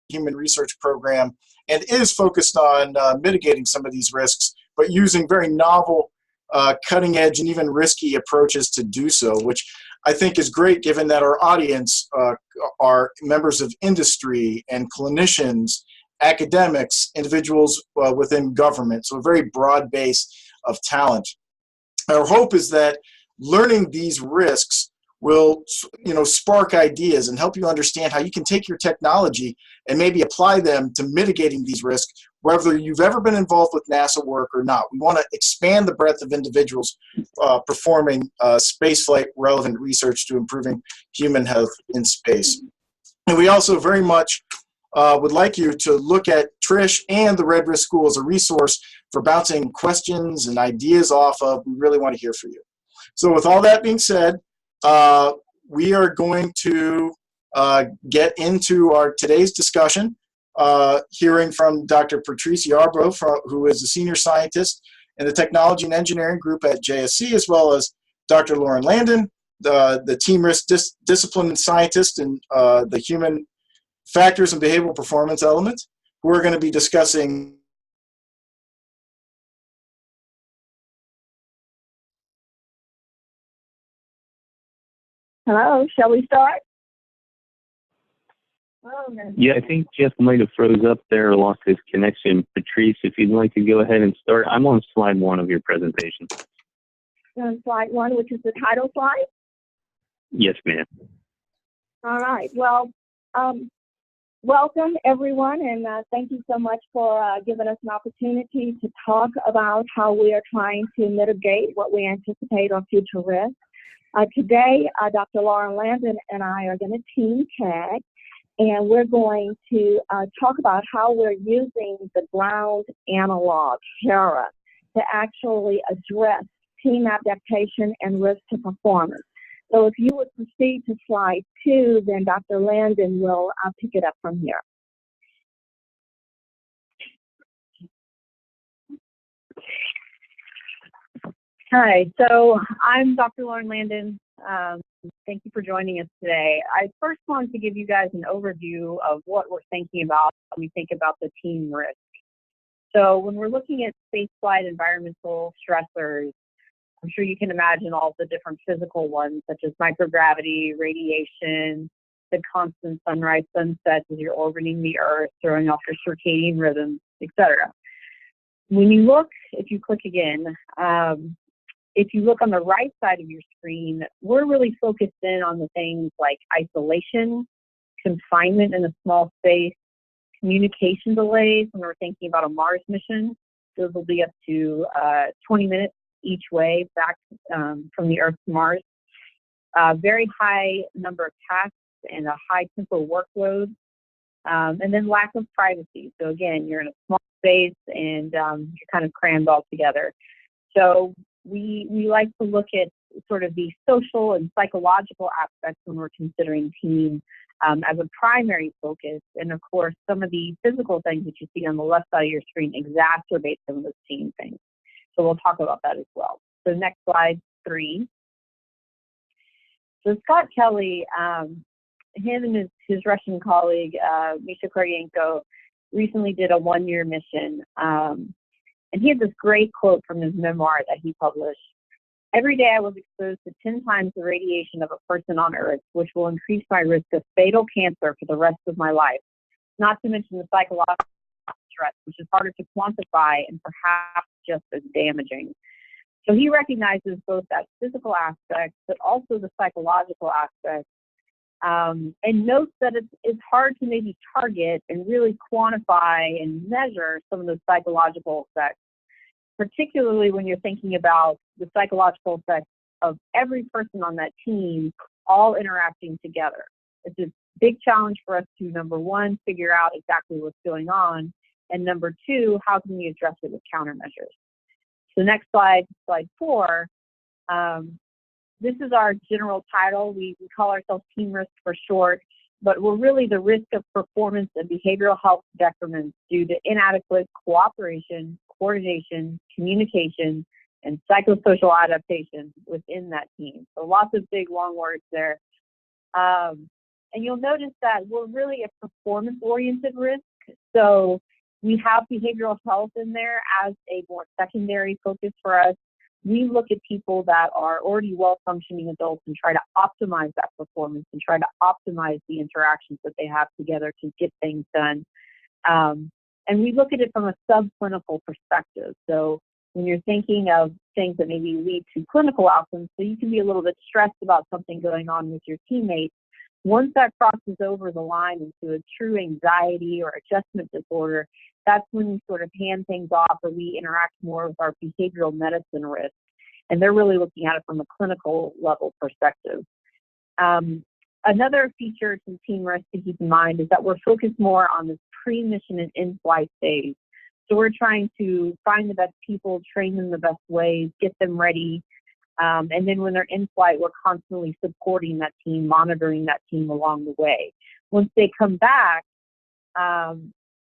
human research program and is focused on mitigating some of these risks, but using very novel, cutting edge, and even risky approaches to do so, which I think is great given that our audience are members of industry and clinicians, academics, individuals within government, so a very broad base of talent. Our hope is that learning these risks will, spark ideas and help you understand how you can take your technology and maybe apply them to mitigating these risks, whether you've ever been involved with NASA work or not. We want to expand the breadth of individuals performing spaceflight relevant research to improving human health in space. And we also very much would like you to look at Trish and the Red Risk School as a resource for bouncing questions and ideas off of. We really want to hear from you. So with all that being said, we are going to get into our today's discussion, hearing from Dr. Patrice Yarbough, who is a senior scientist in the Technology and Engineering Group at JSC, as well as Dr. Lauren Landon, the team risk discipline scientist in the human factors and behavioral performance element, who are going to be discussing Hello, shall we start? Yeah, I think Jeff might have froze up there or lost his connection. Patrice, if you'd like to go ahead and start. I'm on slide 1 of your presentation. On slide 1, which is the title slide? Yes, ma'am. All right. Well, welcome, everyone, and thank you so much for giving us an opportunity to talk about how we are trying to mitigate what we anticipate on future risks. Today, Dr. Lauren Landon and I are going to team tag, and we're going to talk about how we're using the ground analog, HERA, to actually address team adaptation and risk to performance. So if you would proceed to slide 2, then Dr. Landon will pick it up from here. Hi, so I'm Dr. Lauren Landon. Thank you for joining us today. I first want to give you guys an overview of what we're thinking about when we think about the team risk. So when we're looking at spaceflight environmental stressors, I'm sure you can imagine all the different physical ones, such as microgravity, radiation, the constant sunrise, sunsets as you're orbiting the Earth, throwing off your circadian rhythms, etc. When you look, if you click again, if you look on the right side of your screen, we're really focused in on the things like isolation, confinement in a small space, communication delays when we're thinking about a Mars mission. Those will be up to 20 minutes each way back from the Earth to Mars. Very high number of tasks and a high tempo workload. And then lack of privacy. So again, you're in a small space and you're kind of crammed all together. So we like to look at sort of the social and psychological aspects when we're considering team as a primary focus. And of course, some of the physical things that you see on the left side of your screen exacerbate some of those team things. So we'll talk about that as well. So next slide, 3. So Scott Kelly, him and his Russian colleague, Misha Koryenko, recently did a 1-year mission. And he had this great quote from his memoir that he published. "Every day I was exposed to 10 times the radiation of a person on Earth, which will increase my risk of fatal cancer for the rest of my life. Not to mention the psychological stress, which is harder to quantify and perhaps just as damaging." So he recognizes both that physical aspect, but also the psychological aspect, and notes that it's hard to maybe target and really quantify and measure some of those psychological effects, particularly when you're thinking about the psychological effects of every person on that team all interacting together. It's a big challenge for us to, number 1, figure out exactly what's going on, and number 2, how can we address it with countermeasures. So next slide, slide 4. This is our general title. We call ourselves team risk for short, but we're really the risk of performance and behavioral health decrements due to inadequate cooperation, coordination, communication, and psychosocial adaptation within that team. So lots of big, long words there. And you'll notice that we're really a performance-oriented risk. So we have behavioral health in there as a more secondary focus for us. We look at people that are already well-functioning adults and try to optimize that performance and try to optimize the interactions that they have together to get things done. And we look at it from a subclinical perspective. So when you're thinking of things that maybe lead to clinical outcomes, so you can be a little bit stressed about something going on with your teammates, once that crosses over the line into a true anxiety or adjustment disorder, that's when we sort of hand things off, or we interact more with our behavioral medicine risk. And they're really looking at it from a clinical level perspective. Another feature to team risk to keep in mind is that we're focused more on this pre-mission and in-flight phase. So we're trying to find the best people, train them the best ways, get them ready. And then when they're in flight, we're constantly supporting that team, monitoring that team along the way. Once they come back,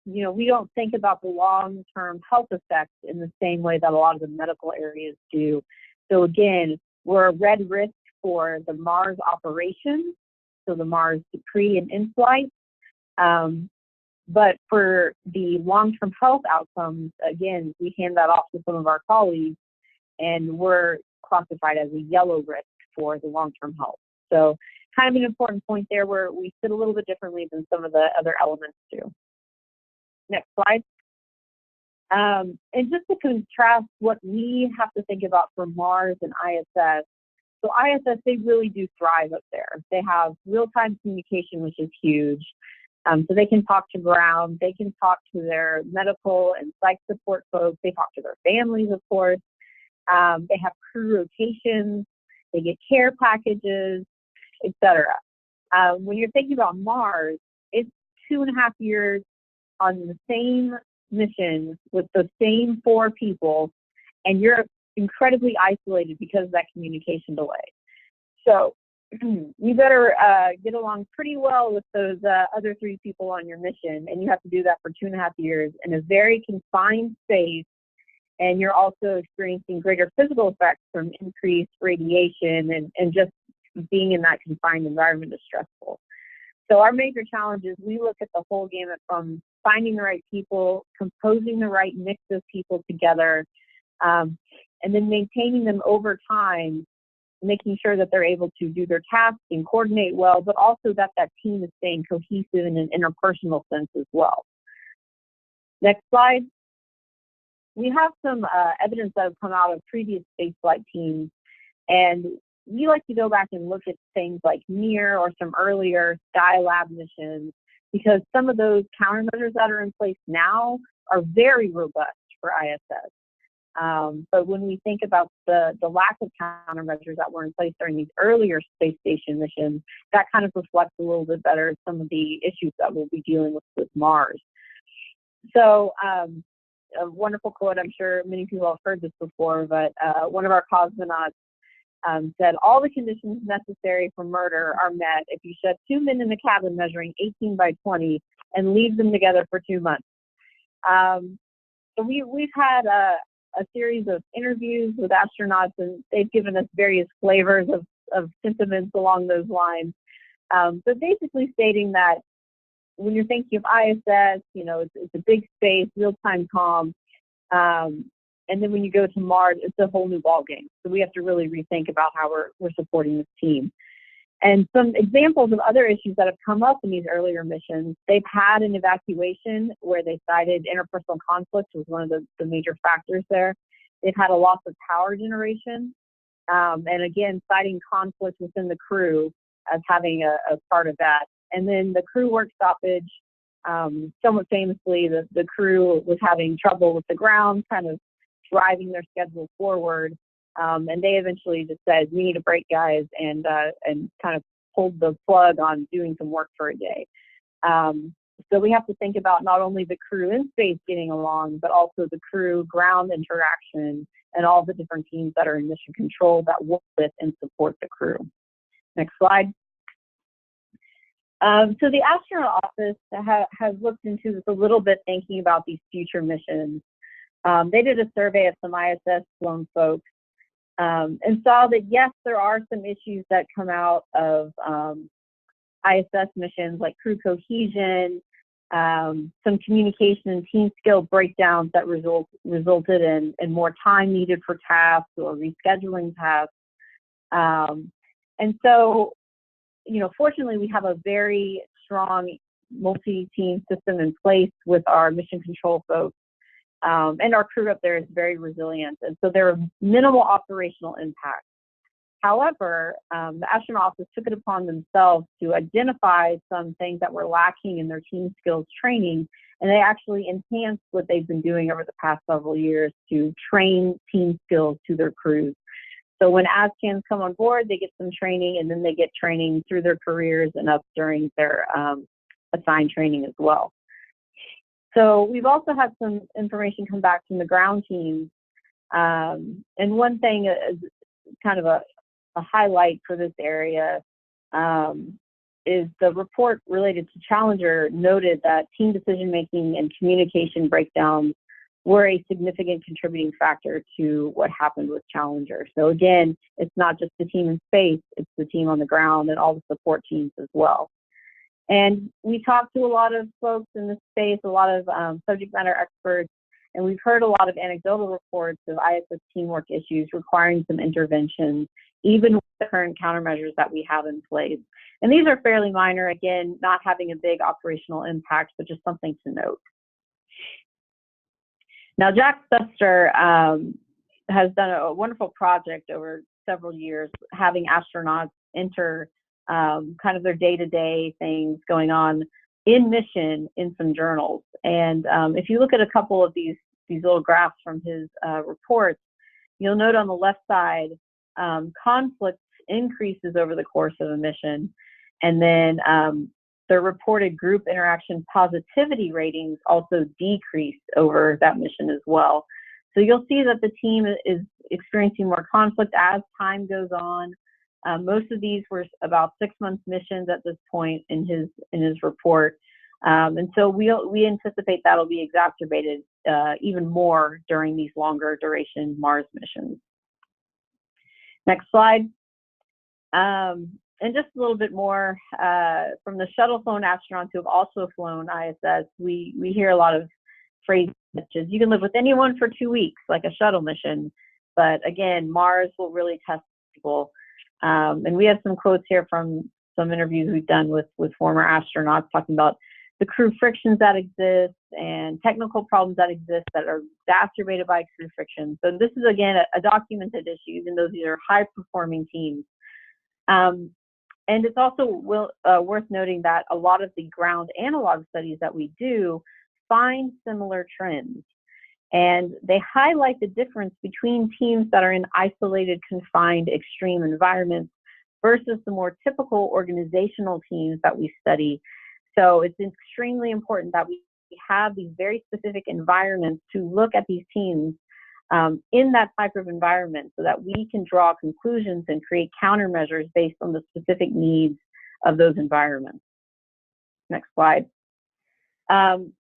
we don't think about the long-term health effects in the same way that a lot of the medical areas do. So again, we're a red risk for the Mars operations, so the Mars pre and in-flight. But for the long-term health outcomes, again, we hand that off to some of our colleagues, and we're classified as a yellow risk for the long-term health. So kind of an important point there where we sit a little bit differently than some of the other elements do. Next slide. And just to contrast what we have to think about for Mars and ISS. So ISS, they really do thrive up there. They have real-time communication, which is huge. So they can talk to ground, they can talk to their medical and psych support folks, they talk to their families, of course. They have crew rotations, they get care packages, etc. When you're thinking about Mars, it's 2.5 years on the same mission with the same 4 people, and you're incredibly isolated because of that communication delay. So you better get along pretty well with those other 3 people on your mission, and you have to do that for 2.5 years in a very confined space, and you're also experiencing greater physical effects from increased radiation, and just being in that confined environment is stressful. So our major challenge is we look at the whole gamut from finding the right people, composing the right mix of people together, and then maintaining them over time, making sure that they're able to do their tasks and coordinate well, but also that that team is staying cohesive in an interpersonal sense as well. Next slide. We have some evidence that have come out of previous spaceflight teams, and we like to go back and look at things like NEAR or some earlier Skylab missions, because some of those countermeasures that are in place now are very robust for ISS. But when we think about the lack of countermeasures that were in place during these earlier space station missions, that kind of reflects a little bit better some of the issues that we'll be dealing with Mars. So a wonderful quote, I'm sure many people have heard this before, but one of our cosmonauts said, "All the conditions necessary for murder are met if you shut 2 men in a cabin measuring 18 by 20 and leave them together for 2 months." So we've had a series of interviews with astronauts, and they've given us various flavors of sentiments along those lines. But basically stating that when you're thinking of ISS, it's a big space, real-time comm. And then when you go to Mars, it's a whole new ballgame. So we have to really rethink about how we're supporting this team. And some examples of other issues that have come up in these earlier missions, they've had an evacuation where they cited interpersonal conflict was one of the major factors there. They've had a loss of power generation, and again, citing conflict within the crew as having a part of that. And then the crew work stoppage, somewhat famously, the crew was having trouble with the ground, kind of driving their schedule forward. And they eventually just said, "We need a break, guys," and kind of pulled the plug on doing some work for a day. So we have to think about not only the crew in space getting along, but also the crew ground interaction and all the different teams that are in mission control that work with and support the crew. Next slide. So the astronaut office has looked into this a little bit, thinking about these future missions. They did a survey of some ISS flown folks, and saw that, yes, there are some issues that come out of ISS missions like crew cohesion, some communication and team skill breakdowns that resulted in more time needed for tasks or rescheduling tasks. And so, you know, fortunately, we have a very strong multi-team system in place with our mission control folks. And our crew up there is very resilient. And so there are minimal operational impacts. However, the astronaut office took it upon themselves to identify some things that were lacking in their team skills training, and they actually enhanced what they've been doing over the past several years to train team skills to their crews. So when ASCANs come on board, they get some training, and then they get training through their careers and up during their assigned training as well. So we've also had some information come back from the ground teams. And one thing is kind of a highlight for this area is the report related to Challenger noted that team decision-making and communication breakdowns were a significant contributing factor to what happened with Challenger. So again, it's not just the team in space, it's the team on the ground and all the support teams as well. And we talked to a lot of folks in this space, a lot of subject matter experts, and we've heard a lot of anecdotal reports of ISS teamwork issues requiring some intervention, even with the current countermeasures that we have in place. And these are fairly minor, again, not having a big operational impact, but just something to note. Now, Jack Suster has done a wonderful project over several years, having astronauts enter kind of their day-to-day things going on in mission in some journals. And if you look at a couple of these little graphs from his reports, you'll note on the left side, conflict increases over the course of a mission. And then the reported group interaction positivity ratings also decrease over that mission as well. So you'll see that the team is experiencing more conflict as time goes on. Most of these were about 6-month missions at this point in his report. And so we anticipate that'll be exacerbated even more during these longer duration Mars missions. Next slide. And just a little bit more from the shuttle flown astronauts who have also flown ISS, we hear a lot of phrases such as, you can live with anyone for 2 weeks, like a shuttle mission. But again, Mars will really test people. And we have some quotes here from some interviews we've done with former astronauts talking about the crew frictions that exist and technical problems that exist that are exacerbated by crew friction. So this is, again, a documented issue, even though these are high-performing teams. And it's also worth noting that a lot of the ground analog studies that we do find similar trends. And they highlight the difference between teams that are in isolated, confined, extreme environments versus the more typical organizational teams that we study. So it's extremely important that we have these very specific environments to look at these teams in that type of environment so that we can draw conclusions and create countermeasures based on the specific needs of those environments. Next slide.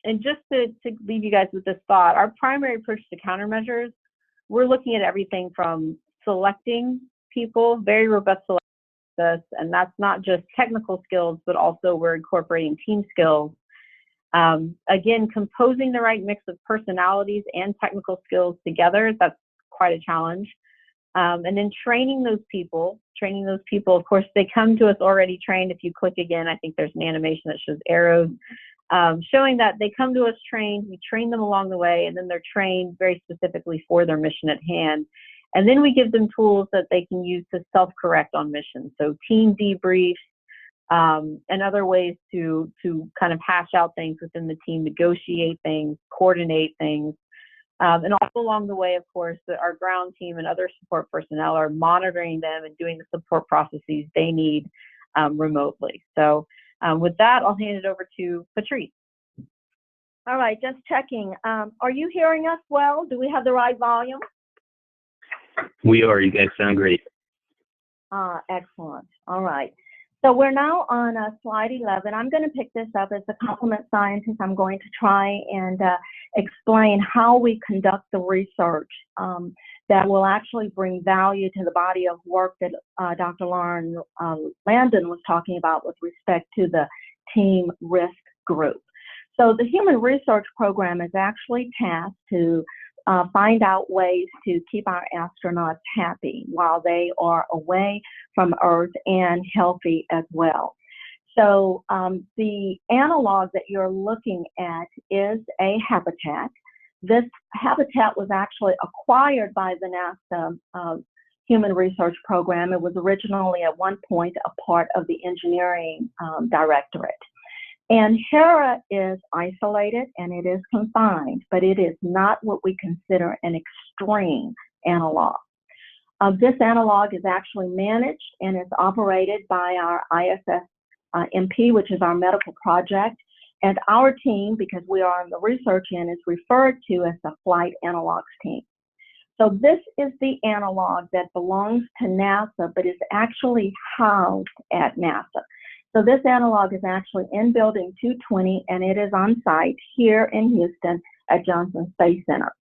And just to leave you guys with this thought, our primary approach to countermeasures, we're looking at everything from selecting people, very robust selection process, and that's not just technical skills, but also we're incorporating team skills. Again, composing the right mix of personalities and technical skills together, that's quite a challenge. And then training those people, of course, they come to us already trained. If you click again, I think there's an animation that shows arrows, showing that they come to us trained, we train them along the way, and then they're trained very specifically for their mission at hand. And then we give them tools that they can use to self-correct on missions. So team debriefs, and other ways to kind of hash out things within the team, negotiate things, coordinate things. And also along the way, of course, our ground team and other support personnel are monitoring them and doing the support processes they need remotely. So with that, I'll hand it over to Patrice. All right, just checking. Are you hearing us well? Do we have the right volume? We are. You guys sound great. Excellent. All right. So we're now on slide 11. I'm going to pick this up as a complement scientist. I'm going to try and explain how we conduct the research that will actually bring value to the body of work that Dr. Lauren Landon was talking about with respect to the team risk group. So the Human Research Program is actually tasked to find out ways to keep our astronauts happy while they are away from Earth and healthy as well. So the analog that you're looking at is a habitat. This habitat was actually acquired by the NASA Human Research Program. It was originally at one point a part of the engineering directorate. And HERA is isolated and it is confined, but it is not what we consider an extreme analog. This analog is actually managed and is operated by our ISS-MP, which is our medical project. And our team, because we are on the research end, is referred to as the Flight Analogs team. So this is the analog that belongs to NASA, but is actually housed at NASA. So this analog is actually in Building 220, and it is on site here in Houston at Johnson Space Center.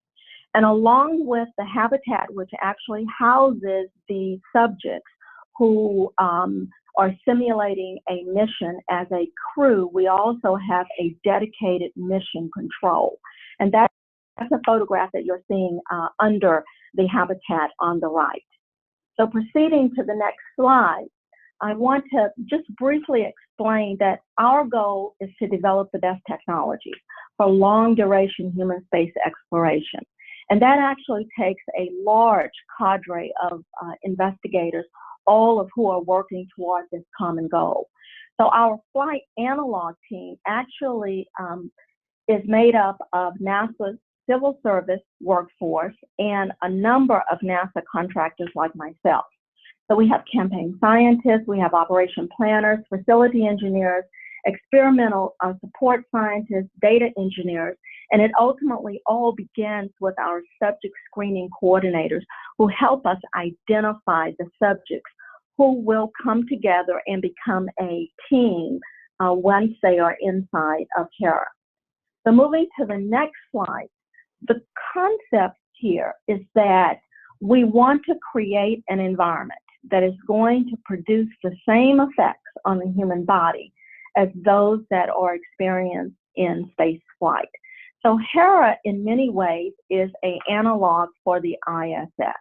And along with the habitat, which actually houses the subjects who are simulating a mission as a crew, we also have a dedicated mission control. And that's a photograph that you're seeing under the habitat on the right. So proceeding to the next slide, I want to just briefly explain that our goal is to develop the best technologies for long duration human space exploration. And that actually takes a large cadre of investigators, all of who are working towards this common goal. So our flight analog team actually is made up of NASA's civil service workforce and a number of NASA contractors like myself. So we have campaign scientists, we have operation planners, facility engineers, experimental support scientists, data engineers, and it ultimately all begins with our subject screening coordinators who help us identify the subjects who will come together and become a team once they are inside of HERA. So moving to the next slide, the concept here is that we want to create an environment that is going to produce the same effects on the human body as those that are experienced in space flight. So HERA in many ways is an analog for the ISS.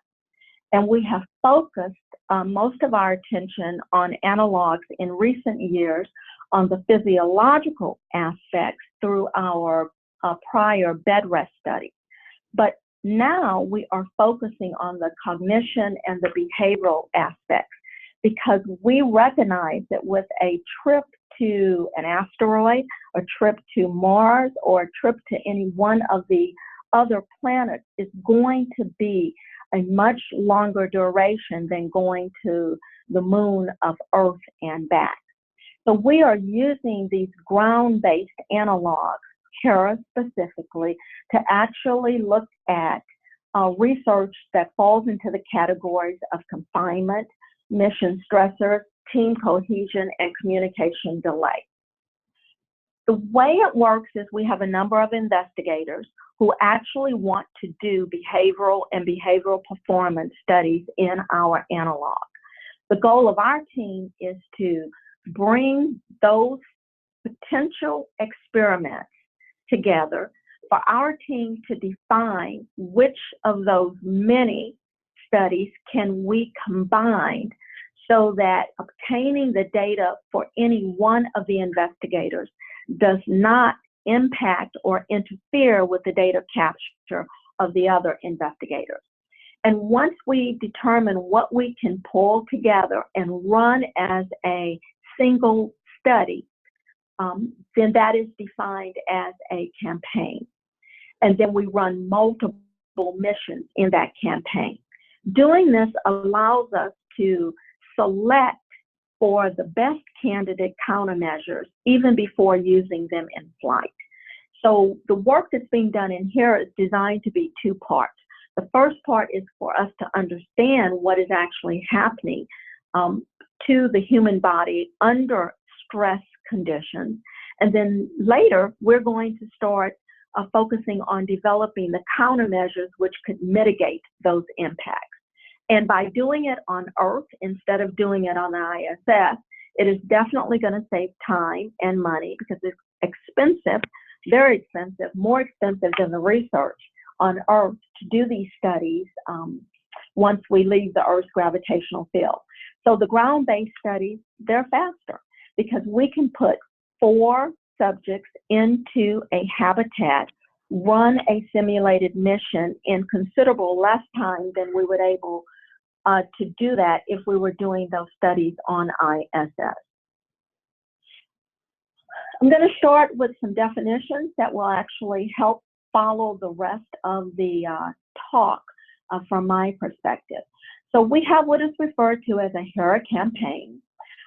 And we have focused most of our attention on analogs in recent years on the physiological aspects through our prior bed rest study. But now we are focusing on the cognition and the behavioral aspects because we recognize that with a trip to an asteroid, a trip to Mars, or a trip to any one of the other planets is going to be a much longer duration than going to the moon of Earth and back. So we are using these ground-based analogs, HERA specifically, to actually look at research that falls into the categories of confinement, mission stressors, team cohesion, and communication delay. The way it works is we have a number of investigators who actually want to do behavioral and behavioral performance studies in our analog. The goal of our team is to bring those potential experiments together for our team to define which of those many studies can we combine so that obtaining the data for any one of the investigators does not impact or interfere with the data capture of the other investigators. And once we determine what we can pull together and run as a single study, then that is defined as a campaign. And then we run multiple missions in that campaign. Doing this allows us to select for the best candidate countermeasures even before using them in flight. So the work that's being done in here is designed to be two parts. The first part is for us to understand what is actually happening to the human body under stress conditions. And then later, we're going to start focusing on developing the countermeasures which could mitigate those impacts. And by doing it on Earth instead of doing it on the ISS, it is definitely going to save time and money because it's expensive, very expensive, more expensive than the research on Earth to do these studies once we leave the Earth's gravitational field. So the ground-based studies, they're faster because we can put 4 subjects into a habitat, run a simulated mission in considerable less time than we would able to do that if we were doing those studies on ISS. I'm going to start with some definitions that will actually help follow the rest of the talk from my perspective. So we have what is referred to as a HERA campaign.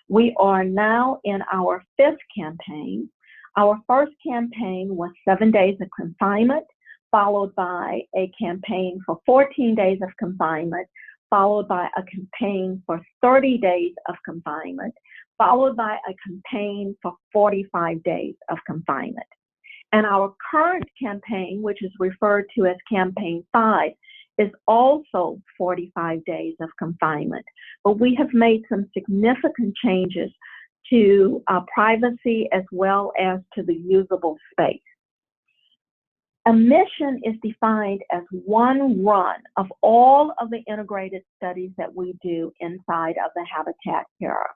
We are now in our 5th campaign. Our first campaign was 7 days of confinement, followed by a campaign for 14 days of confinement, followed by a campaign for 30 days of confinement, followed by a campaign for 45 days of confinement. And our current campaign, which is referred to as Campaign 5, is also 45 days of confinement. But we have made some significant changes to privacy as well as to the usable space. A mission is defined as one run of all of the integrated studies that we do inside of the habitat HERA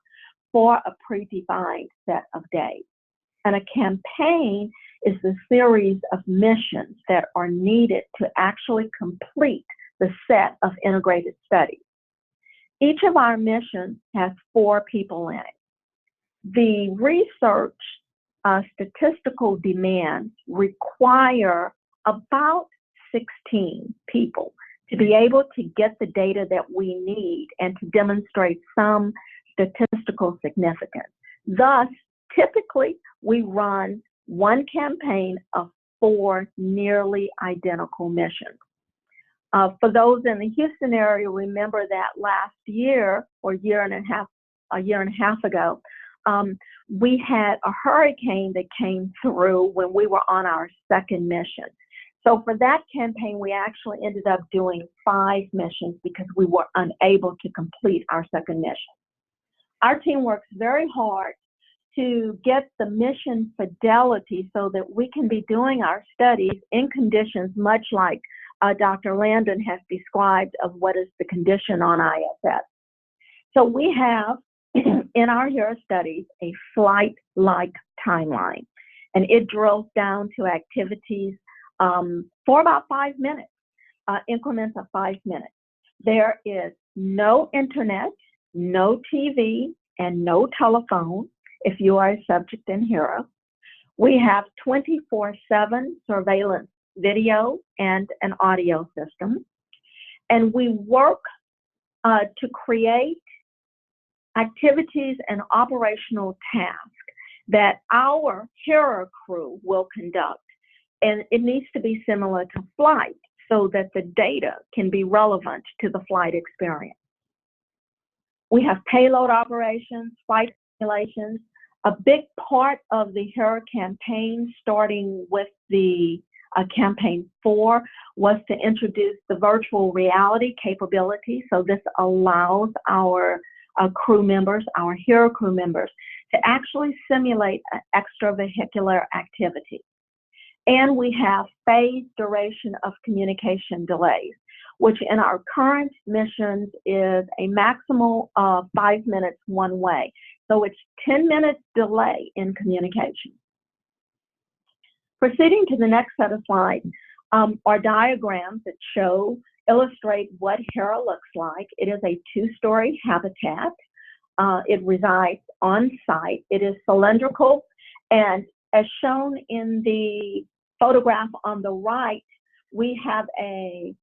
for a predefined set of days. And a campaign is the series of missions that are needed to actually complete the set of integrated studies. Each of our missions has 4 people in it. The research statistical demands require about 16 people to be able to get the data that we need and to demonstrate some statistical significance. Thus, typically, we run one campaign of 4 nearly identical missions. For those in the Houston area, remember that last year or a year and a half ago, we had a hurricane that came through when we were on our 2nd mission. So for that campaign, we actually ended up doing 5 missions because we were unable to complete our 2nd mission. Our team works very hard to get the mission fidelity so that we can be doing our studies in conditions much like Dr. Landon has described of what is the condition on ISS. So we have in our HERA studies a flight-like timeline, and it drills down to activities for about 5 minutes, increments of 5 minutes. There is no internet, no TV, and no telephone if you are a subject in HERA. We have 24/7 surveillance video and an audio system. And we work to create activities and operational tasks that our HERA crew will conduct. And it needs to be similar to flight so that the data can be relevant to the flight experience. We have payload operations, flight simulations. A big part of the HERA campaign, starting with the Campaign 4, was to introduce the virtual reality capability. So this allows our crew members, our HERA crew members, to actually simulate extravehicular activity. And we have phase duration of communication delays, which in our current missions is a maximal of 5 minutes one way. So it's 10 minutes delay in communication. Proceeding to the next set of slides are diagrams that illustrate what HERA looks like. It is a 2-story habitat. It resides on site. It is cylindrical, and as shown in the photograph on the right, we have a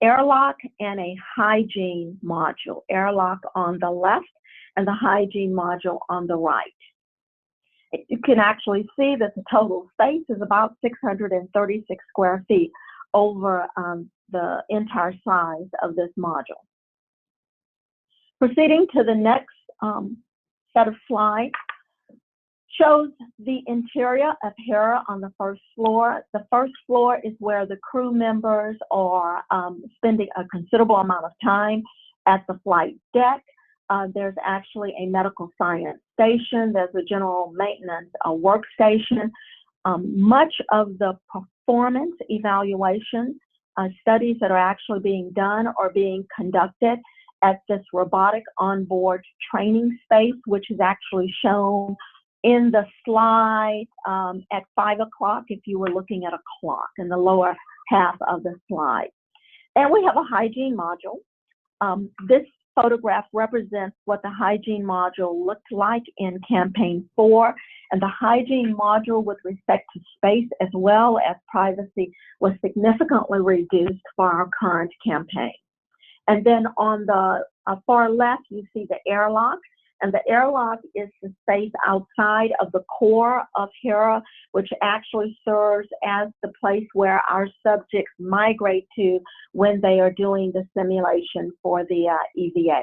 airlock and a hygiene module. Airlock on the left and the hygiene module on the right. You can actually see that the total space is about 636 square feet over the entire size of this module. Proceeding to the next set of slides Shows the interior of HERA on the first floor. The first floor is where the crew members are spending a considerable amount of time at the flight deck. There's actually a medical science station. There's a general maintenance workstation. Much of the performance evaluation studies that are actually being done or being conducted at this robotic onboard training space, which is actually shown in the slide at 5 o'clock if you were looking at a clock in the lower half of the slide. And we have a hygiene module. This photograph represents what the hygiene module looked like in campaign 4, and the hygiene module with respect to space as well as privacy was significantly reduced for our current campaign. And then on the far left, you see the airlock. And the airlock is the space outside of the core of HERA, which actually serves as the place where our subjects migrate to when they are doing the simulation for the EVA.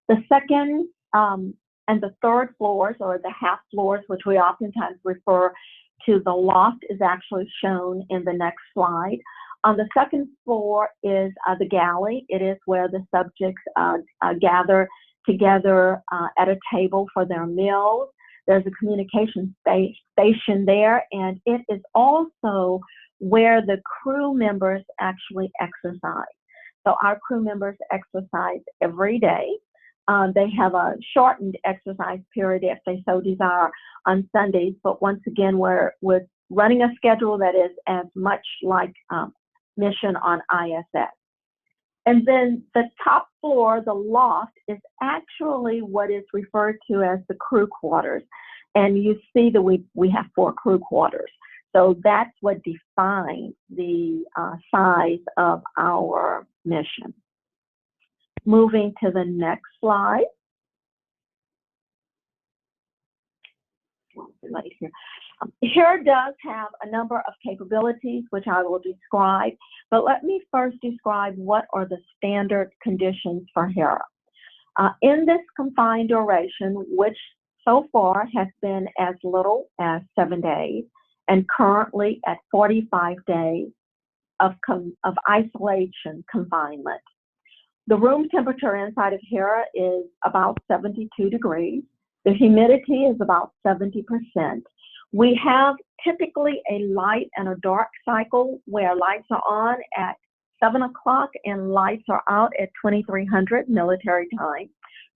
The second and the third floors, or the half floors, which we oftentimes refer to the loft, is actually shown in the next slide. On the second floor is the galley. It is where the subjects gather together at a table for their meals. There's a communication station there, and it is also where the crew members actually exercise. So our crew members exercise every day. They have a shortened exercise period if they so desire on Sundays, but once again, we're running a schedule that is as much like mission on ISS. And then the top floor, the loft, is actually what is referred to as the crew quarters. And you see that we have 4 crew quarters. So that's what defines the size of our mission. Moving to the next slide. Right here. HERA does have a number of capabilities, which I will describe, but let me first describe what are the standard conditions for HERA. In this confined duration, which so far has been as little as 7 days, and currently at 45 days of isolation confinement. The room temperature inside of HERA is about 72 degrees. The humidity is about 70%. We have typically a light and a dark cycle where lights are on at 7 o'clock and lights are out at 2300 military time.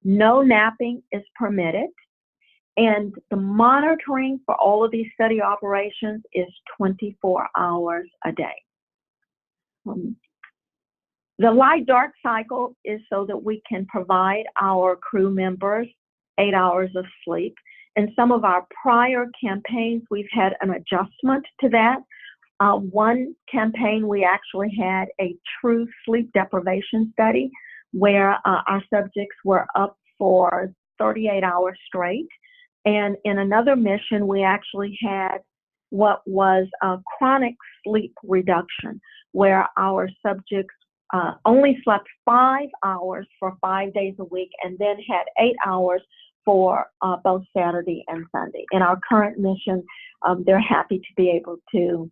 No napping is permitted. And the monitoring for all of these study operations is 24 hours a day. The light-dark cycle is so that we can provide our crew members 8 hours of sleep. In some of our prior campaigns, we've had an adjustment to that. One campaign, we actually had a true sleep deprivation study where our subjects were up for 38 hours straight. And in another mission, we actually had what was a chronic sleep reduction, where our subjects only slept 5 hours for 5 days a week and then had 8 hours for both Saturday and Sunday. In our current mission, they're happy to be able to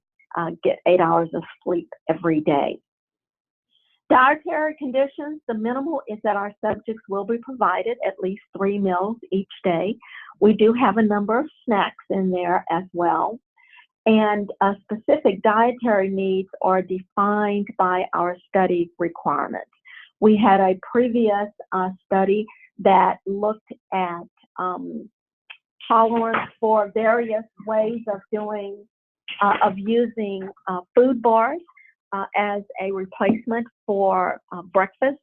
get 8 hours of sleep every day. Dietary conditions, the minimal is that our subjects will be provided at least 3 meals each day. We do have a number of snacks in there as well. And specific dietary needs are defined by our study requirements. We had a previous study that looked at tolerance for various ways of using food bars as a replacement for breakfast,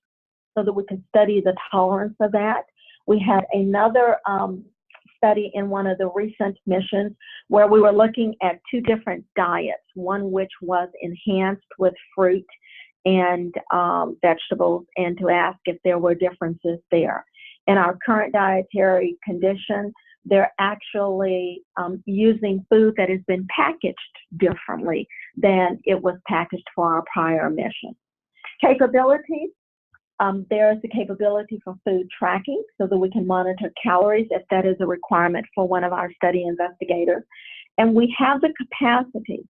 so that we can study the tolerance of that. We had another study in one of the recent missions where we were looking at 2 different diets, one which was enhanced with fruit and vegetables, and to ask if there were differences there. In our current dietary condition, they're actually using food that has been packaged differently than it was packaged for our prior mission. Capabilities, There is the capability for food tracking so that we can monitor calories if that is a requirement for one of our study investigators. And we have the capacity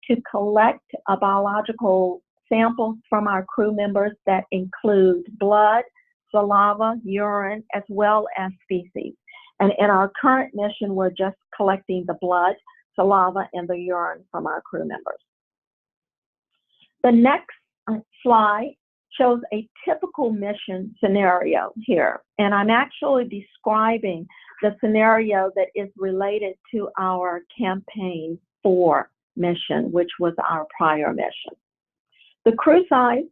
to collect biological samples from our crew members that include blood, saliva, urine, as well as feces. And in our current mission, we're just collecting the blood, saliva, and the urine from our crew members. The next slide shows a typical mission scenario here. And I'm actually describing the scenario that is related to our campaign 4 mission, which was our prior mission. The crew size,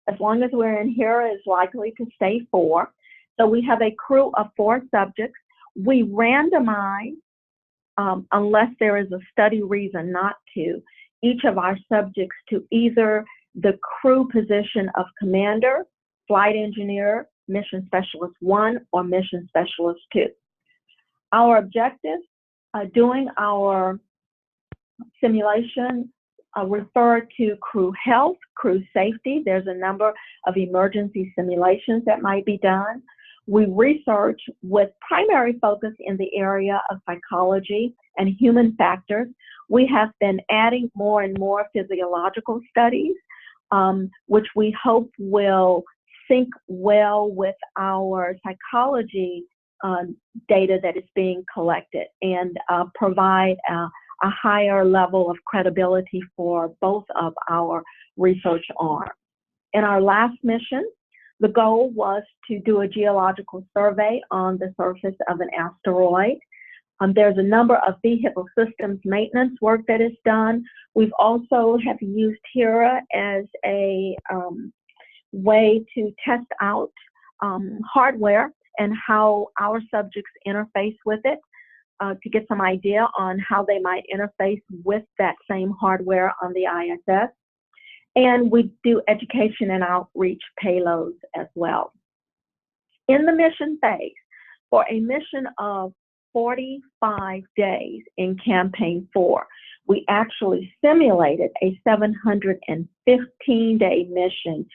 as long as we're in HERA, is likely to stay 4. So we have a crew of 4 subjects. We randomize, unless there is a study reason not to, each of our subjects to either the crew position of commander, flight engineer, mission specialist 1, or mission specialist 2. Our objectives doing our simulation refer to crew health, crew safety. There's a number of emergency simulations that might be done. We research with primary focus in the area of psychology and human factors. We have been adding more and more physiological studies, which we hope will sync well with our psychology data that is being collected and provide a higher level of credibility for both of our research arms. In our last mission, the goal was to do a geological survey on the surface of an asteroid. There's a number of vehicle systems maintenance work that is done. We've also have used HERA as a way to test out hardware and how our subjects interface with it to get some idea on how they might interface with that same hardware on the ISS. And we do education and outreach payloads as well. In the mission phase, for a mission of 45 days in campaign 4, we actually simulated a 715-day mission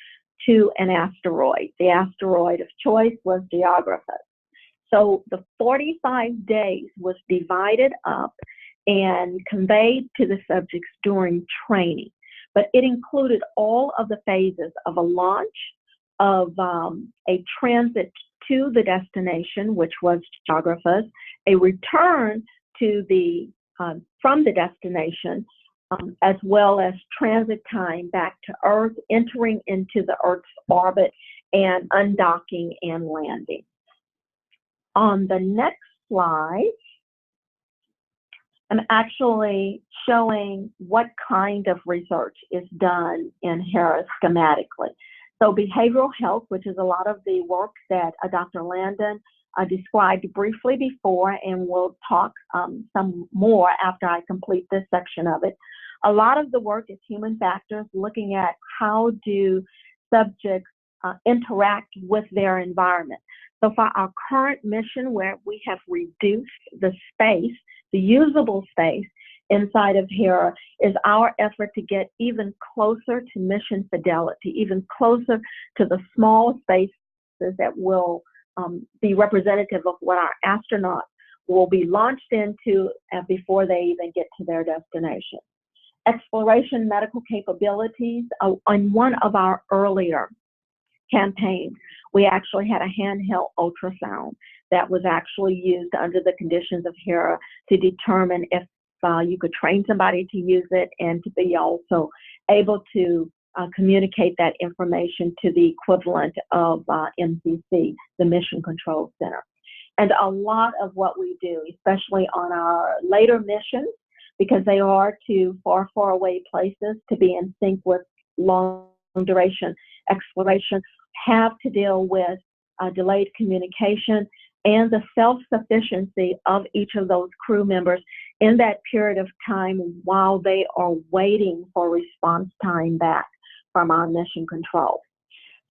to an asteroid. The asteroid of choice was Geographus. So the 45 days was divided up and conveyed to the subjects during training. But it included all of the phases of a launch, of a transit to the destination, which was Geographus, a return to the from the destination, as well as transit time back to Earth, entering into the Earth's orbit, and undocking and landing. On the next slide, I'm actually showing what kind of research is done in HERA schematically. So behavioral health, which is a lot of the work that Dr. Landon described briefly before, and we'll talk some more after I complete this section of it. A lot of the work is human factors, looking at how do subjects interact with their environment. So for our current mission, where we have reduced the space, the usable space inside of HERA, is our effort to get even closer to mission fidelity, even closer to the small spaces that will be representative of what our astronauts will be launched into before they even get to their destination. Exploration medical capabilities. On one of our earlier campaigns, we actually had a handheld ultrasound that was actually used under the conditions of HERA to determine if you could train somebody to use it and to be also able to communicate that information to the equivalent of MCC, the Mission Control Center. And a lot of what we do, especially on our later missions, because they are to far, far away places to be in sync with long duration exploration, have to deal with delayed communication and the self-sufficiency of each of those crew members in that period of time while they are waiting for response time back from our mission control.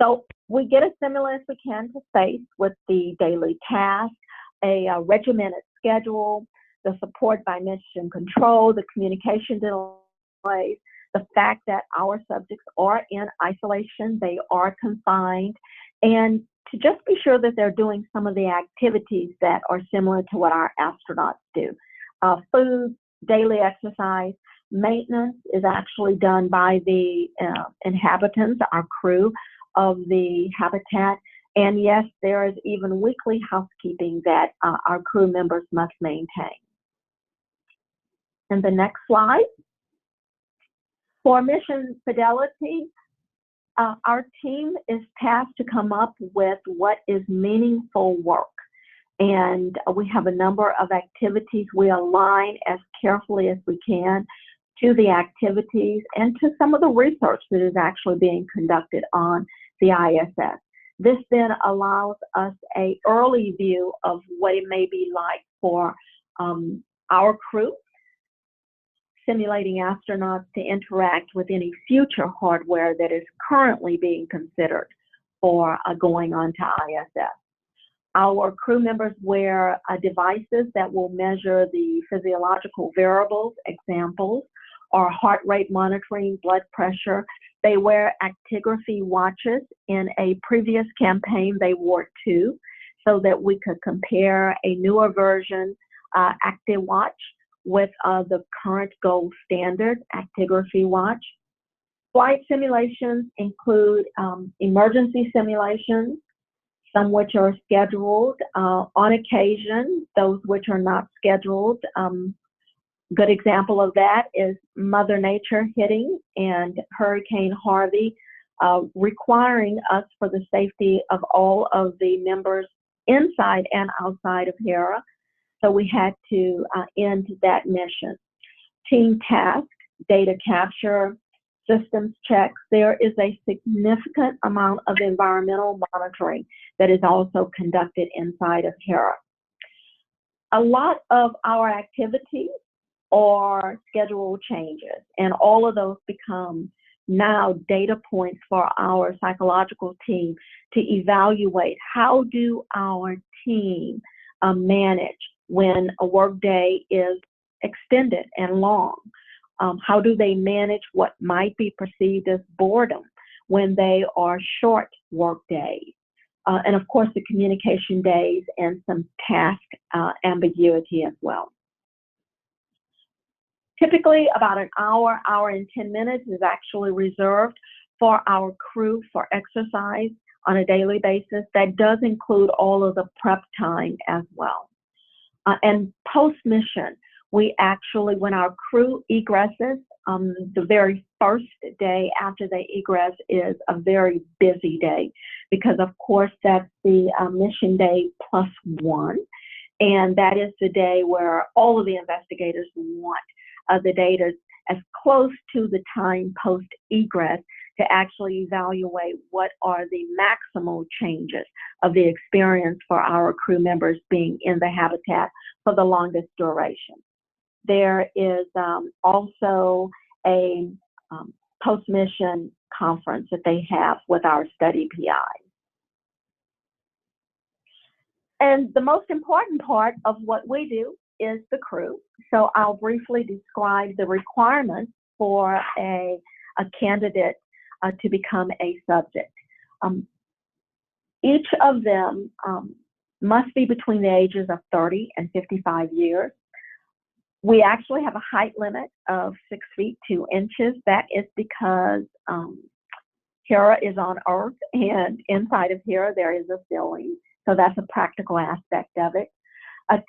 So we get as similar as we can to space with the daily task, a regimented schedule, the support by mission control, the communication delays, the fact that our subjects are in isolation, they are confined, and to just be sure that they're doing some of the activities that are similar to what our astronauts do. Food, daily exercise, maintenance is actually done by the inhabitants, our crew of the habitat. And yes, there is even weekly housekeeping that our crew members must maintain. And the next slide. For mission fidelity, our team is tasked to come up with what is meaningful work. And we have a number of activities. We align as carefully as we can to the activities and to some of the research that is actually being conducted on the ISS. This then allows us an early view of what it may be like for our crew, simulating astronauts to interact with any future hardware that is currently being considered for going on to ISS. Our crew members wear devices that will measure the physiological variables. Examples are heart rate monitoring, blood pressure. They wear actigraphy watches. In a previous campaign, they wore 2 so that we could compare a newer version, Active Watch, with the current gold standard actigraphy watch. Flight simulations include emergency simulations, some which are scheduled on occasion, those which are not scheduled. Good example of that is Mother Nature hitting and Hurricane Harvey, requiring us for the safety of all of the members inside and outside of HERA. So we had to end that mission. Team task, data capture, systems checks. There is a significant amount of environmental monitoring that is also conducted inside of HERA. A lot of our activities are schedule changes, and all of those become now data points for our psychological team to evaluate how do our team manage when a workday is extended and long. How do they manage what might be perceived as boredom when they are short work days? And of course, the communication days and some task ambiguity as well. Typically, about an hour, hour and 10 minutes is actually reserved for our crew for exercise on a daily basis. That does include all of the prep time as well. And post-mission, we actually, when our crew egresses, the very first day after they egress is a very busy day because, of course, that's the mission day +1. And that is the day where all of the investigators want the data as close to the time post-egress to actually evaluate what are the maximal changes of the experience for our crew members being in the habitat for the longest duration. There is also a post-mission conference that they have with our study PIs. And the most important part of what we do is the crew. So I'll briefly describe the requirements for a candidate to become a subject. Each of them must be between the ages of 30 and 55 years. We actually have a height limit of 6 feet 2 inches. That is because HERA is on Earth, and inside of HERA there is a ceiling. So that's a practical aspect of it.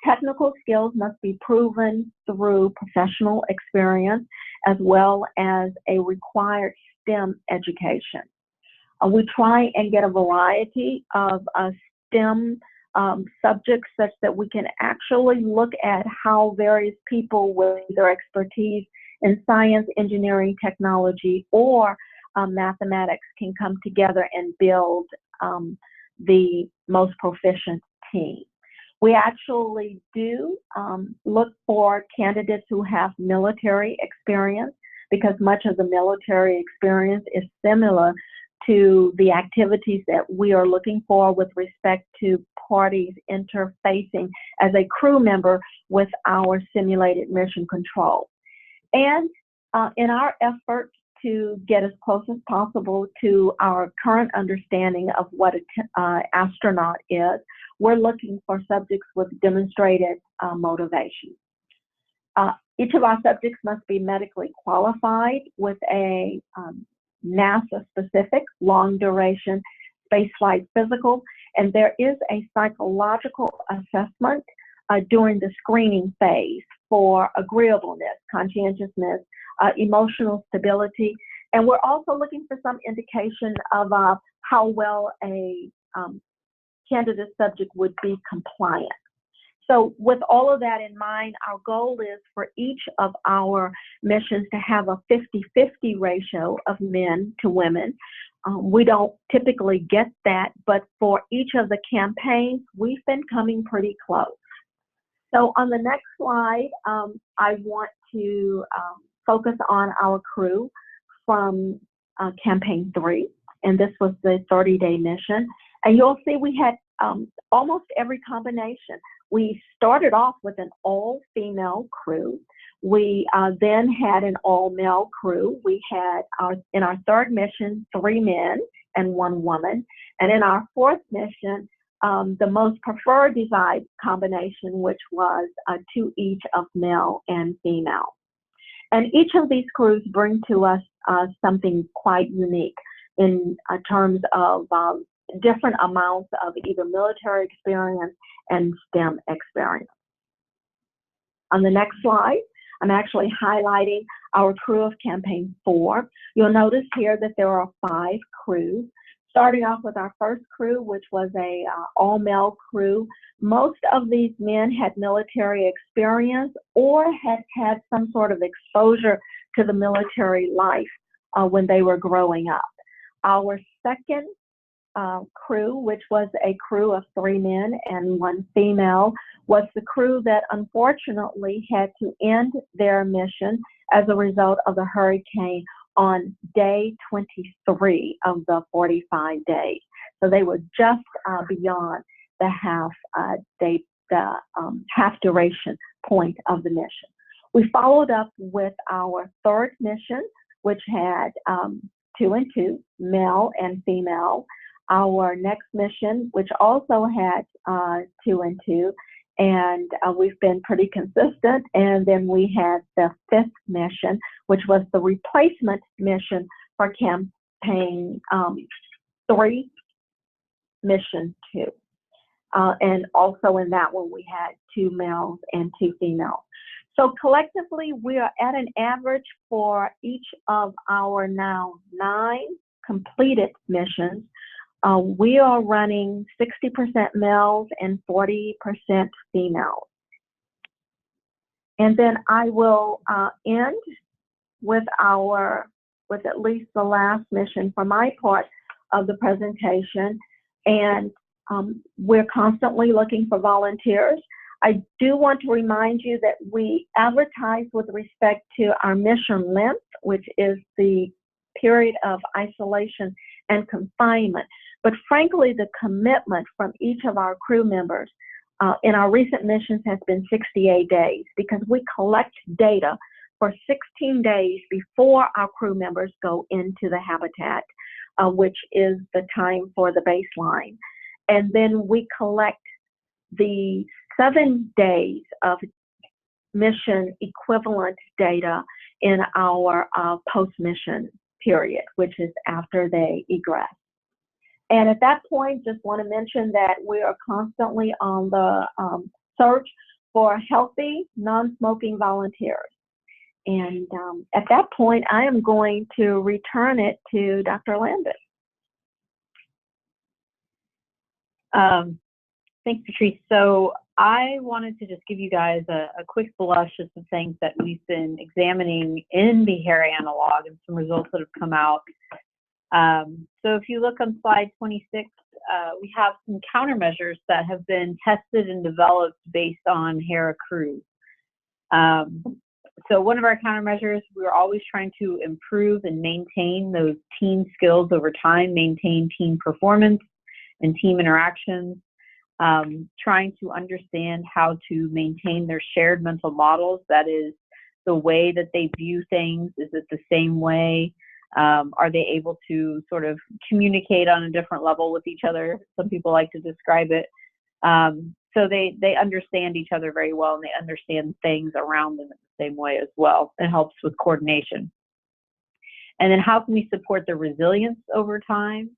Technical skills must be proven through professional experience as well as a required STEM education. We try and get a variety of STEM subjects such that we can actually look at how various people with their expertise in science, engineering, technology, or mathematics can come together and build the most proficient team. We actually do look for candidates who have military experience because much of the military experience is similar to the activities that we are looking for with respect to parties interfacing as a crew member with our simulated mission control. And in our effort to get as close as possible to our current understanding of what an astronaut is, we're looking for subjects with demonstrated motivation. Each of our subjects must be medically qualified with a NASA-specific long-duration spaceflight physical, and there is a psychological assessment during the screening phase for agreeableness, conscientiousness, emotional stability, and we're also looking for some indication of how well a candidate subject would be compliant. So with all of that in mind, our goal is for each of our missions to have a 50-50 ratio of men to women. We don't typically get that, but for each of the campaigns, we've been coming pretty close. So on the next slide, I want to focus on our crew from campaign 3, and this was the 30-day mission. And you'll see we had almost every combination. We started off with an all-female crew. We then had an all-male crew. We had, in our third mission, 3 men and 1 woman. And in our fourth mission, the most preferred desired combination, which was 2 each of male and female. And each of these crews bring to us something quite unique in terms of different amounts of either military experience and STEM experience. On the next slide, I'm actually highlighting our crew of campaign 4. You'll notice here that there are 5 crews. Starting off with our first crew, which was a all-male crew. Most of these men had military experience or had had some sort of exposure to the military life when they were growing up. Our second crew, which was a crew of 3 men and 1 female, was the crew that unfortunately had to end their mission as a result of the hurricane on day 23 of the 45 days. So they were just beyond the half duration point of the mission. We followed up with our third mission, which had 2 and 2, male and female. Our next mission, which also had 2 and 2, and we've been pretty consistent. And then we had the 5th mission, which was the replacement mission for campaign 3, mission 2. And also in that one, we had 2 males and 2 females. So collectively, we are at an average for each of our now 9 completed missions. We are running 60% males and 40% females. And then I will end with at least the last mission for my part of the presentation. And we're constantly looking for volunteers. I do want to remind you that we advertise with respect to our mission length, which is the period of isolation and confinement. But frankly, the commitment from each of our crew members in our recent missions has been 68 days, because we collect data for 16 days before our crew members go into the habitat, which is the time for the baseline. And then we collect the 7 days of mission equivalent data in our post-mission period, which is after they egress. And at that point, just want to mention that we are constantly on the search for healthy, non-smoking volunteers. And at that point, I am going to return it to Dr. Landon. Thanks, Patrice. So I wanted to just give you guys a quick blush of some things that we've been examining in the HERA analog and some results that have come out. So if you look on slide 26, we have some countermeasures that have been tested and developed based on HERA crews. So one of our countermeasures, we're always trying to improve and maintain those team skills over time, maintain team performance and team interactions, trying to understand how to maintain their shared mental models. That is, the way that they view things, is it the same way Are they able to sort of communicate on a different level with each other? Some people like to describe it. So they understand each other very well, and they understand things around them in the same way as well. It helps with coordination. And then how can we support their resilience over time?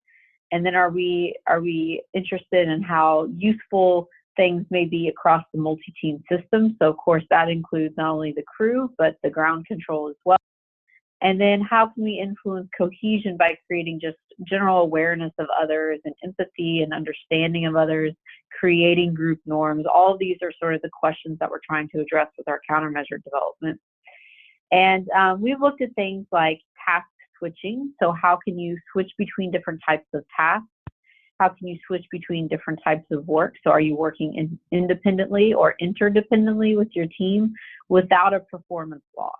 And then are we interested in how useful things may be across the multi-team system? So of course that includes not only the crew, but the ground control as well. And then how can we influence cohesion by creating just general awareness of others and empathy and understanding of others, creating group norms? All of these are sort of the questions that we're trying to address with our countermeasure development. And we've looked at things like task switching. So how can you switch between different types of tasks? How can you switch between different types of work? So are you working independently or interdependently with your team without a performance loss?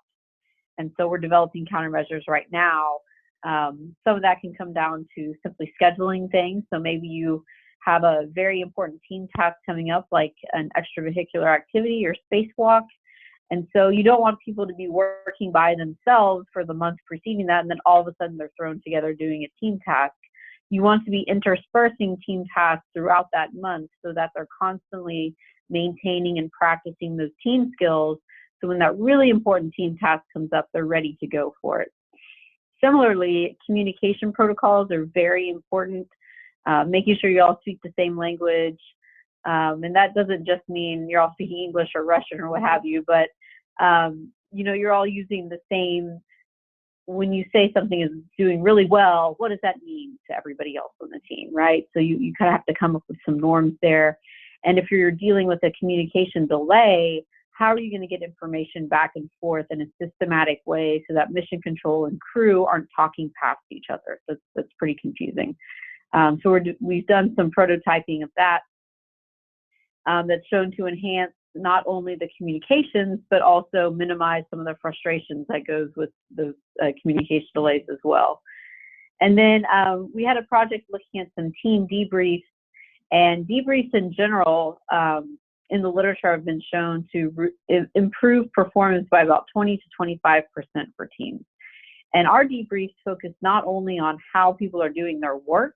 And so we're developing countermeasures right now. Some of that can come down to simply scheduling things. So maybe you have a very important team task coming up, like an extravehicular activity or spacewalk. And so you don't want people to be working by themselves for the month preceding that, and then all of a sudden they're thrown together doing a team task. You want to be interspersing team tasks throughout that month so that they're constantly maintaining and practicing those team skills. So when that really important team task comes up, they're ready to go for it. Similarly, communication protocols are very important, making sure you all speak the same language. And that doesn't just mean you're all speaking English or Russian or what have you, but you know, you're all using the same. When you say something is doing really well, what does that mean to everybody else on the team, right? So you kind of have to come up with some norms there. And if you're dealing with a communication delay, how are you going to get information back and forth in a systematic way so that mission control and crew aren't talking past each other? That's pretty confusing. So we've done some prototyping of that that's shown to enhance not only the communications, but also minimize some of the frustrations that goes with those communication delays as well. And then we had a project looking at some team debriefs, and debriefs in general in the literature have been shown to improve performance by about 20 to 25% for teams. And our debriefs focus not only on how people are doing their work,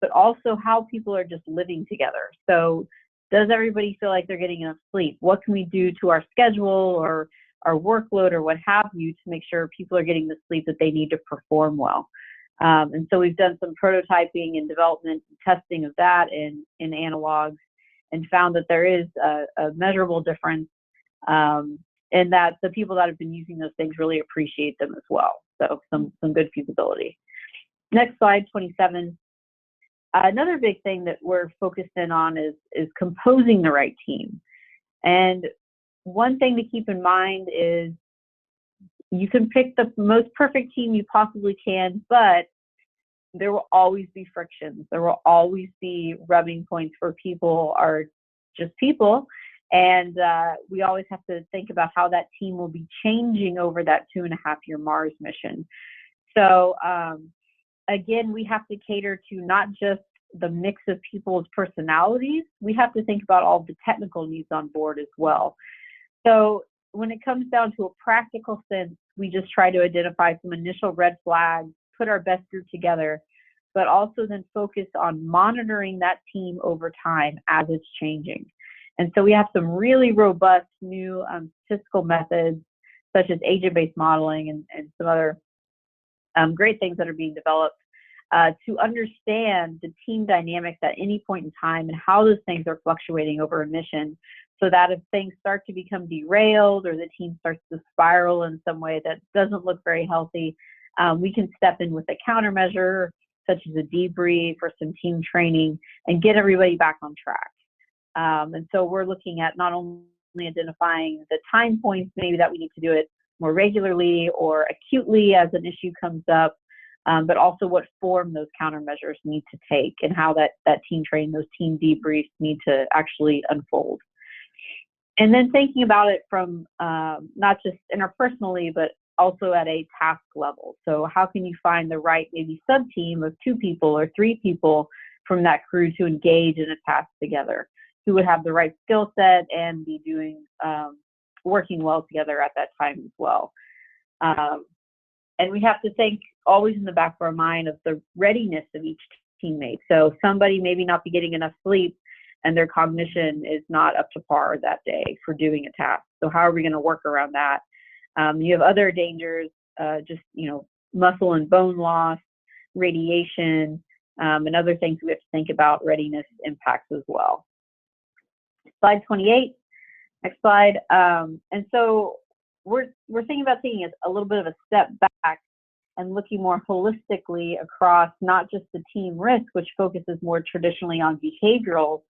but also how people are just living together. So does everybody feel like they're getting enough sleep? What can we do to our schedule or our workload or what have you to make sure people are getting the sleep that they need to perform well? And so we've done some prototyping and development and testing of that in analogs, and found that there is a measurable difference, and that the people that have been using those things really appreciate them as well. So some good feasibility. Next slide, 27. Another big thing that we're focused in on is composing the right team. And one thing to keep in mind is you can pick the most perfect team you possibly can, but there will always be frictions. There will always be rubbing points where people are just people. And we always have to think about how that team will be changing over that 2.5-year Mars mission. So again, we have to cater to not just the mix of people's personalities, we have to think about all the technical needs on board as well. So when it comes down to a practical sense, we just try to identify some initial red flags, put our best group together, but also then focus on monitoring that team over time as it's changing. And so we have some really robust new statistical methods, such as agent-based modeling and some other great things that are being developed to understand the team dynamics at any point in time and how those things are fluctuating over a mission, so that if things start to become derailed or the team starts to spiral in some way that doesn't look very healthy, we can step in with a countermeasure, such as a debrief or some team training, and get everybody back on track. And so we're looking at not only identifying the time points maybe that we need to do it more regularly or acutely as an issue comes up, but also what form those countermeasures need to take and how that team training, those team debriefs need to actually unfold. And then thinking about it from not just interpersonally, but also at a task level. So how can you find the right maybe sub-team of 2 people or 3 people from that crew to engage in a task together, who would have the right skill set and be doing working well together at that time as well. And we have to think always in the back of our mind of the readiness of each teammate. So somebody maybe not be getting enough sleep and their cognition is not up to par that day for doing a task. So how are we going to work around that? You have other dangers, just, muscle and bone loss, radiation, and other things we have to think about readiness impacts as well. Slide 28, next slide. And so we're thinking about taking a little bit of a step back and looking more holistically across not just the team risk, which focuses more traditionally on behavioral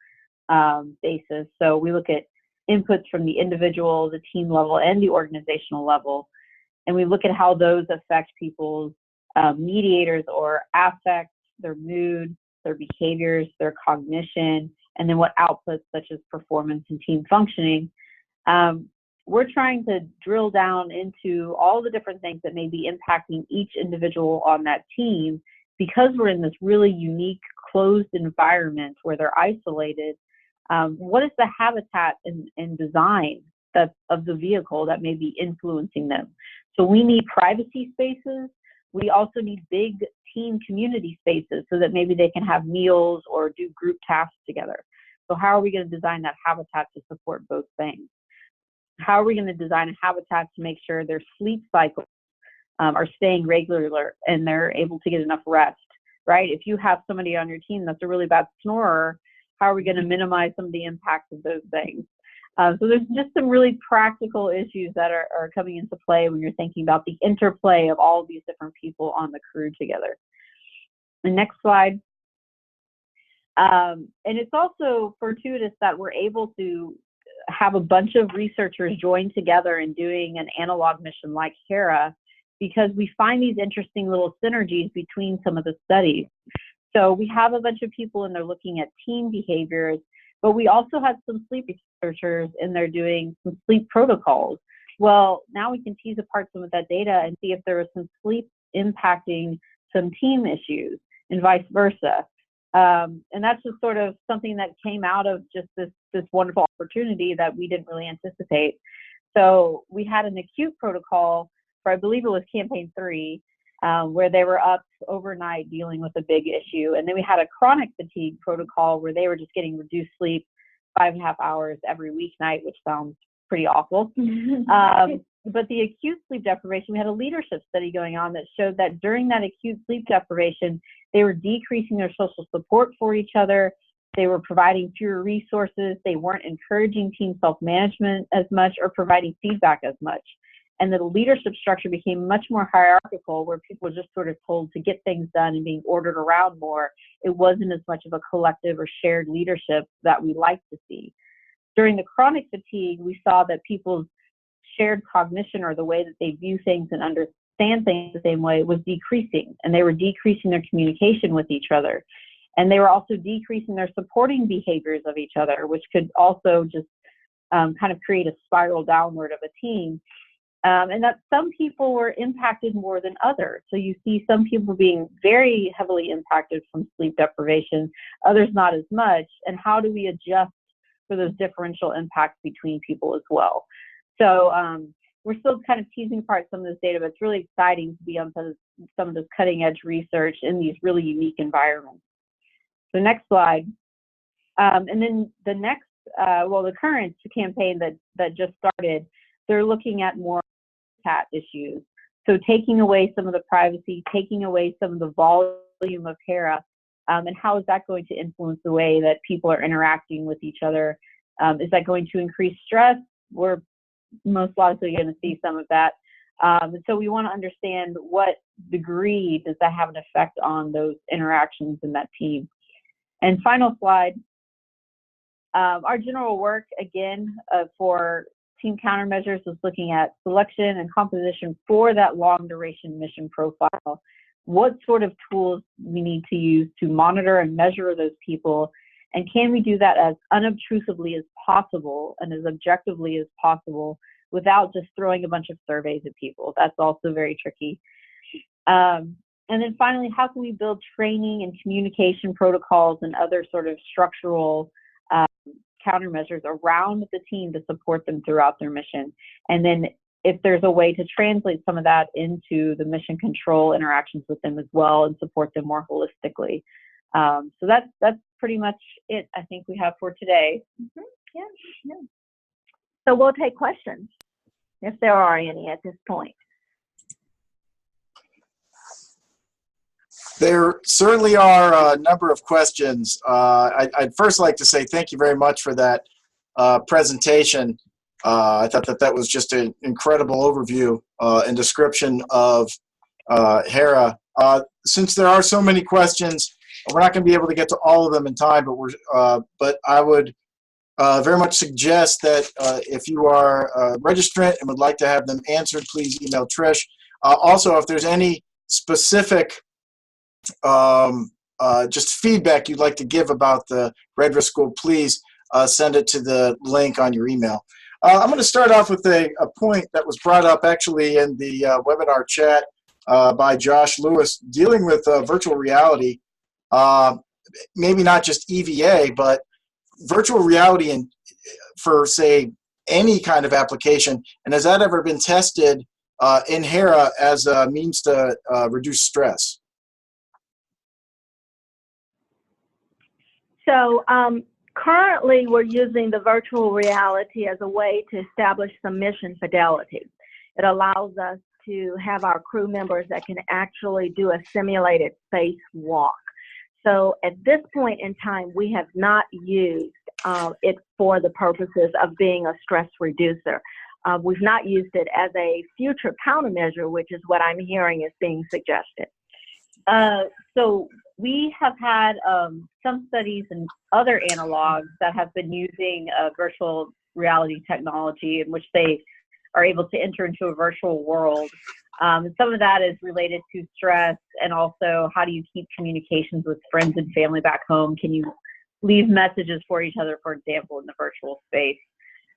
basis. So we look at inputs from the individual, the team level, and the organizational level. And we look at how those affect people's mediators or affects, their mood, their behaviors, their cognition, and then what outputs such as performance and team functioning. We're trying to drill down into all the different things that may be impacting each individual on that team, because we're in this really unique closed environment where they're isolated. What is the habitat and design of the vehicle that may be influencing them? So we need privacy spaces. We also need big team community spaces so that maybe they can have meals or do group tasks together. So how are we going to design that habitat to support both things? How are we going to design a habitat to make sure their sleep cycles are staying regular and they're able to get enough rest, right? If you have somebody on your team that's a really bad snorer, how are we going to minimize some of the impacts of those things? So there's just some really practical issues that are coming into play when you're thinking about the interplay of all of these different people on the crew together. The next slide. And it's also fortuitous that we're able to have a bunch of researchers join together in doing an analog mission like HERA, because we find these interesting little synergies between some of the studies. So we have a bunch of people and they're looking at team behaviors, but we also have some sleep researchers and they're doing some sleep protocols. Well, now we can tease apart some of that data and see if there was some sleep impacting some team issues and vice versa. And that's just sort of something that came out of just this wonderful opportunity that we didn't really anticipate. So we had an acute protocol for, I believe it was campaign 3, where they were up overnight dealing with a big issue. And then we had a chronic fatigue protocol where they were just getting reduced sleep 5.5 hours every weeknight, which sounds pretty awful. But the acute sleep deprivation, we had a leadership study going on that showed that during that acute sleep deprivation, they were decreasing their social support for each other. They were providing fewer resources. They weren't encouraging team self-management as much or providing feedback as much. And the leadership structure became much more hierarchical, where people were just sort of told to get things done and being ordered around more. It wasn't as much of a collective or shared leadership that we like to see. During the chronic fatigue, we saw that people's shared cognition, or the way that they view things and understand things the same way, was decreasing, and they were decreasing their communication with each other. And they were also decreasing their supporting behaviors of each other, which could also just kind of create a spiral downward of a team. And that some people were impacted more than others. So you see some people being very heavily impacted from sleep deprivation, others not as much. And how do we adjust for those differential impacts between people as well? So we're still kind of teasing apart some of this data, but it's really exciting to be on some of this cutting edge research in these really unique environments. So next slide. And then the next, the current campaign that just started, they're looking at more habitat issues. So taking away some of the privacy, taking away some of the volume of HERA, and how is that going to influence the way that people are interacting with each other? Is that going to increase stress? We're most likely going to see some of that. So we want to understand what degree does that have an effect on those interactions in that team. And final slide, our general work, again, for team countermeasures is looking at selection and composition for that long duration mission profile. What sort of tools we need to use to monitor and measure those people, and can we do that as unobtrusively as possible and as objectively as possible without just throwing a bunch of surveys at people? That's also very tricky. And then finally, how can we build training and communication protocols and other sort of structural countermeasures around the team to support them throughout their mission? And then if there's a way to translate some of that into the mission control interactions with them as well and support them more holistically. So that's pretty much it I think we have for today. Mm-hmm. Yeah, yeah. So we'll take questions if there are any at this point. There certainly are a number of questions. I'd first like to say thank you very much for that presentation. I thought that was just an incredible overview and description of HERA. Since there are so many questions, we're not going to be able to get to all of them in time, but I would very much suggest that if you are a registrant and would like to have them answered, please email Trish. Also, if there's any specific just feedback you'd like to give about the Red Risk School, please send it to the link on your email. I'm going to start off with a point that was brought up actually in the webinar chat by Josh Lewis, dealing with virtual reality, maybe not just EVA, but virtual reality for, say, any kind of application. And has that ever been tested in HERA as a means to reduce stress? So currently we're using the virtual reality as a way to establish some mission fidelity. It allows us to have our crew members that can actually do a simulated space walk. So at this point in time, we have not used it for the purposes of being a stress reducer. We've not used it as a future countermeasure, which is what I'm hearing is being suggested. So we have had some studies and other analogs that have been using virtual reality technology in which they are able to enter into a virtual world. Some of that is related to stress, and also how do you keep communications with friends and family back home? Can you leave messages for each other, for example, in the virtual space?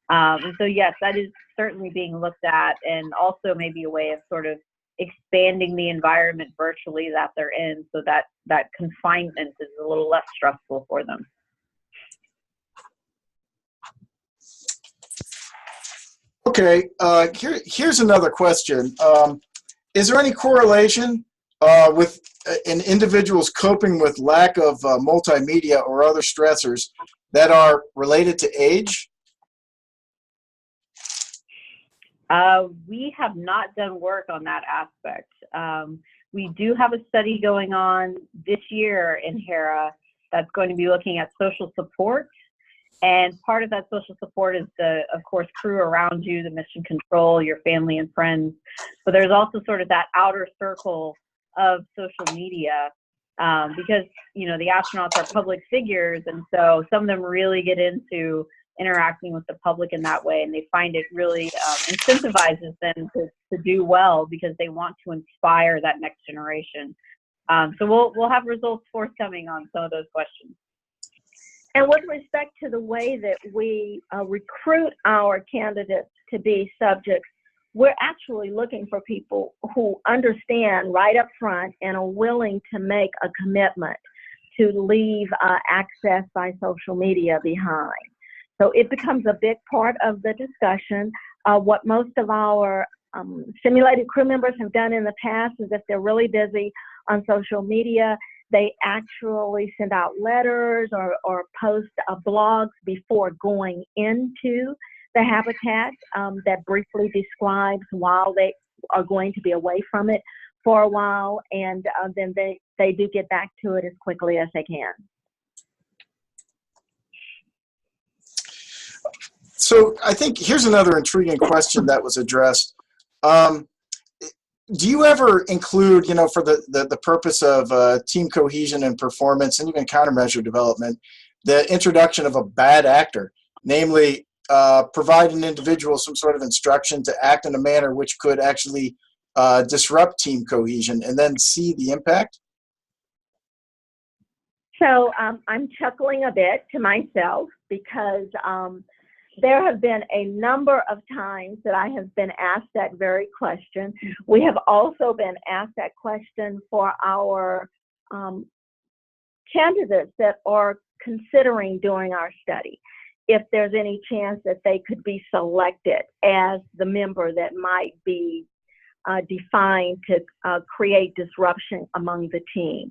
And so yes, that is certainly being looked at, and also maybe a way of sort of expanding the environment virtually that they're in, so that that confinement is a little less stressful for them. Okay, here's another question. Is there any correlation with an individual's coping with lack of multimedia or other stressors that are related to age? We have not done work on that aspect. We do have a study going on this year in HERA that's going to be looking at social support. And part of that social support is the, of course, crew around you, the mission control, your family and friends. But there's also sort of that outer circle of social media because, you know, the astronauts are public figures. And so some of them really get into interacting with the public in that way. And they find it really incentivizes them to do well because they want to inspire that next generation. So we'll have results forthcoming on some of those questions. And with respect to the way that we recruit our candidates to be subjects, we're actually looking for people who understand right up front and are willing to make a commitment to leave access by social media behind. So it becomes a big part of the discussion. What most of our simulated crew members have done in the past is if they're really busy on social media, they actually send out letters or post blogs before going into the habitat that briefly describes while they are going to be away from it for a while, and then they do get back to it as quickly as they can. So I think here's another intriguing question that was addressed. Do you ever include, you know, for the purpose of team cohesion and performance and even countermeasure development, the introduction of a bad actor, namely provide an individual some sort of instruction to act in a manner which could actually disrupt team cohesion and then see the impact? So I'm chuckling a bit to myself because there have been a number of times that I have been asked that very question. We have also been asked that question for our candidates that are considering doing our study. if there's any chance that they could be selected as the member that might be defined to create disruption among the team.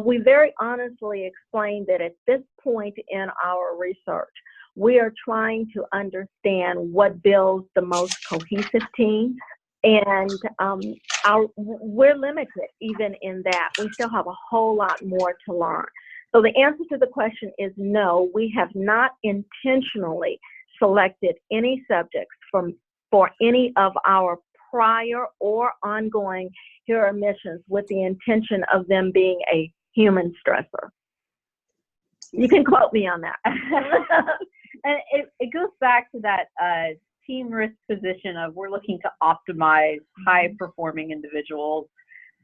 We very honestly explained that at this point in our research, we are trying to understand what builds the most cohesive team, and we're limited even in that. We still have a whole lot more to learn. So the answer to the question is no, we have not intentionally selected any subjects for any of our prior or ongoing HERA missions with the intention of them being a human stressor. You can quote me on that. And it goes back to that team risk position of we're looking to optimize high-performing individuals.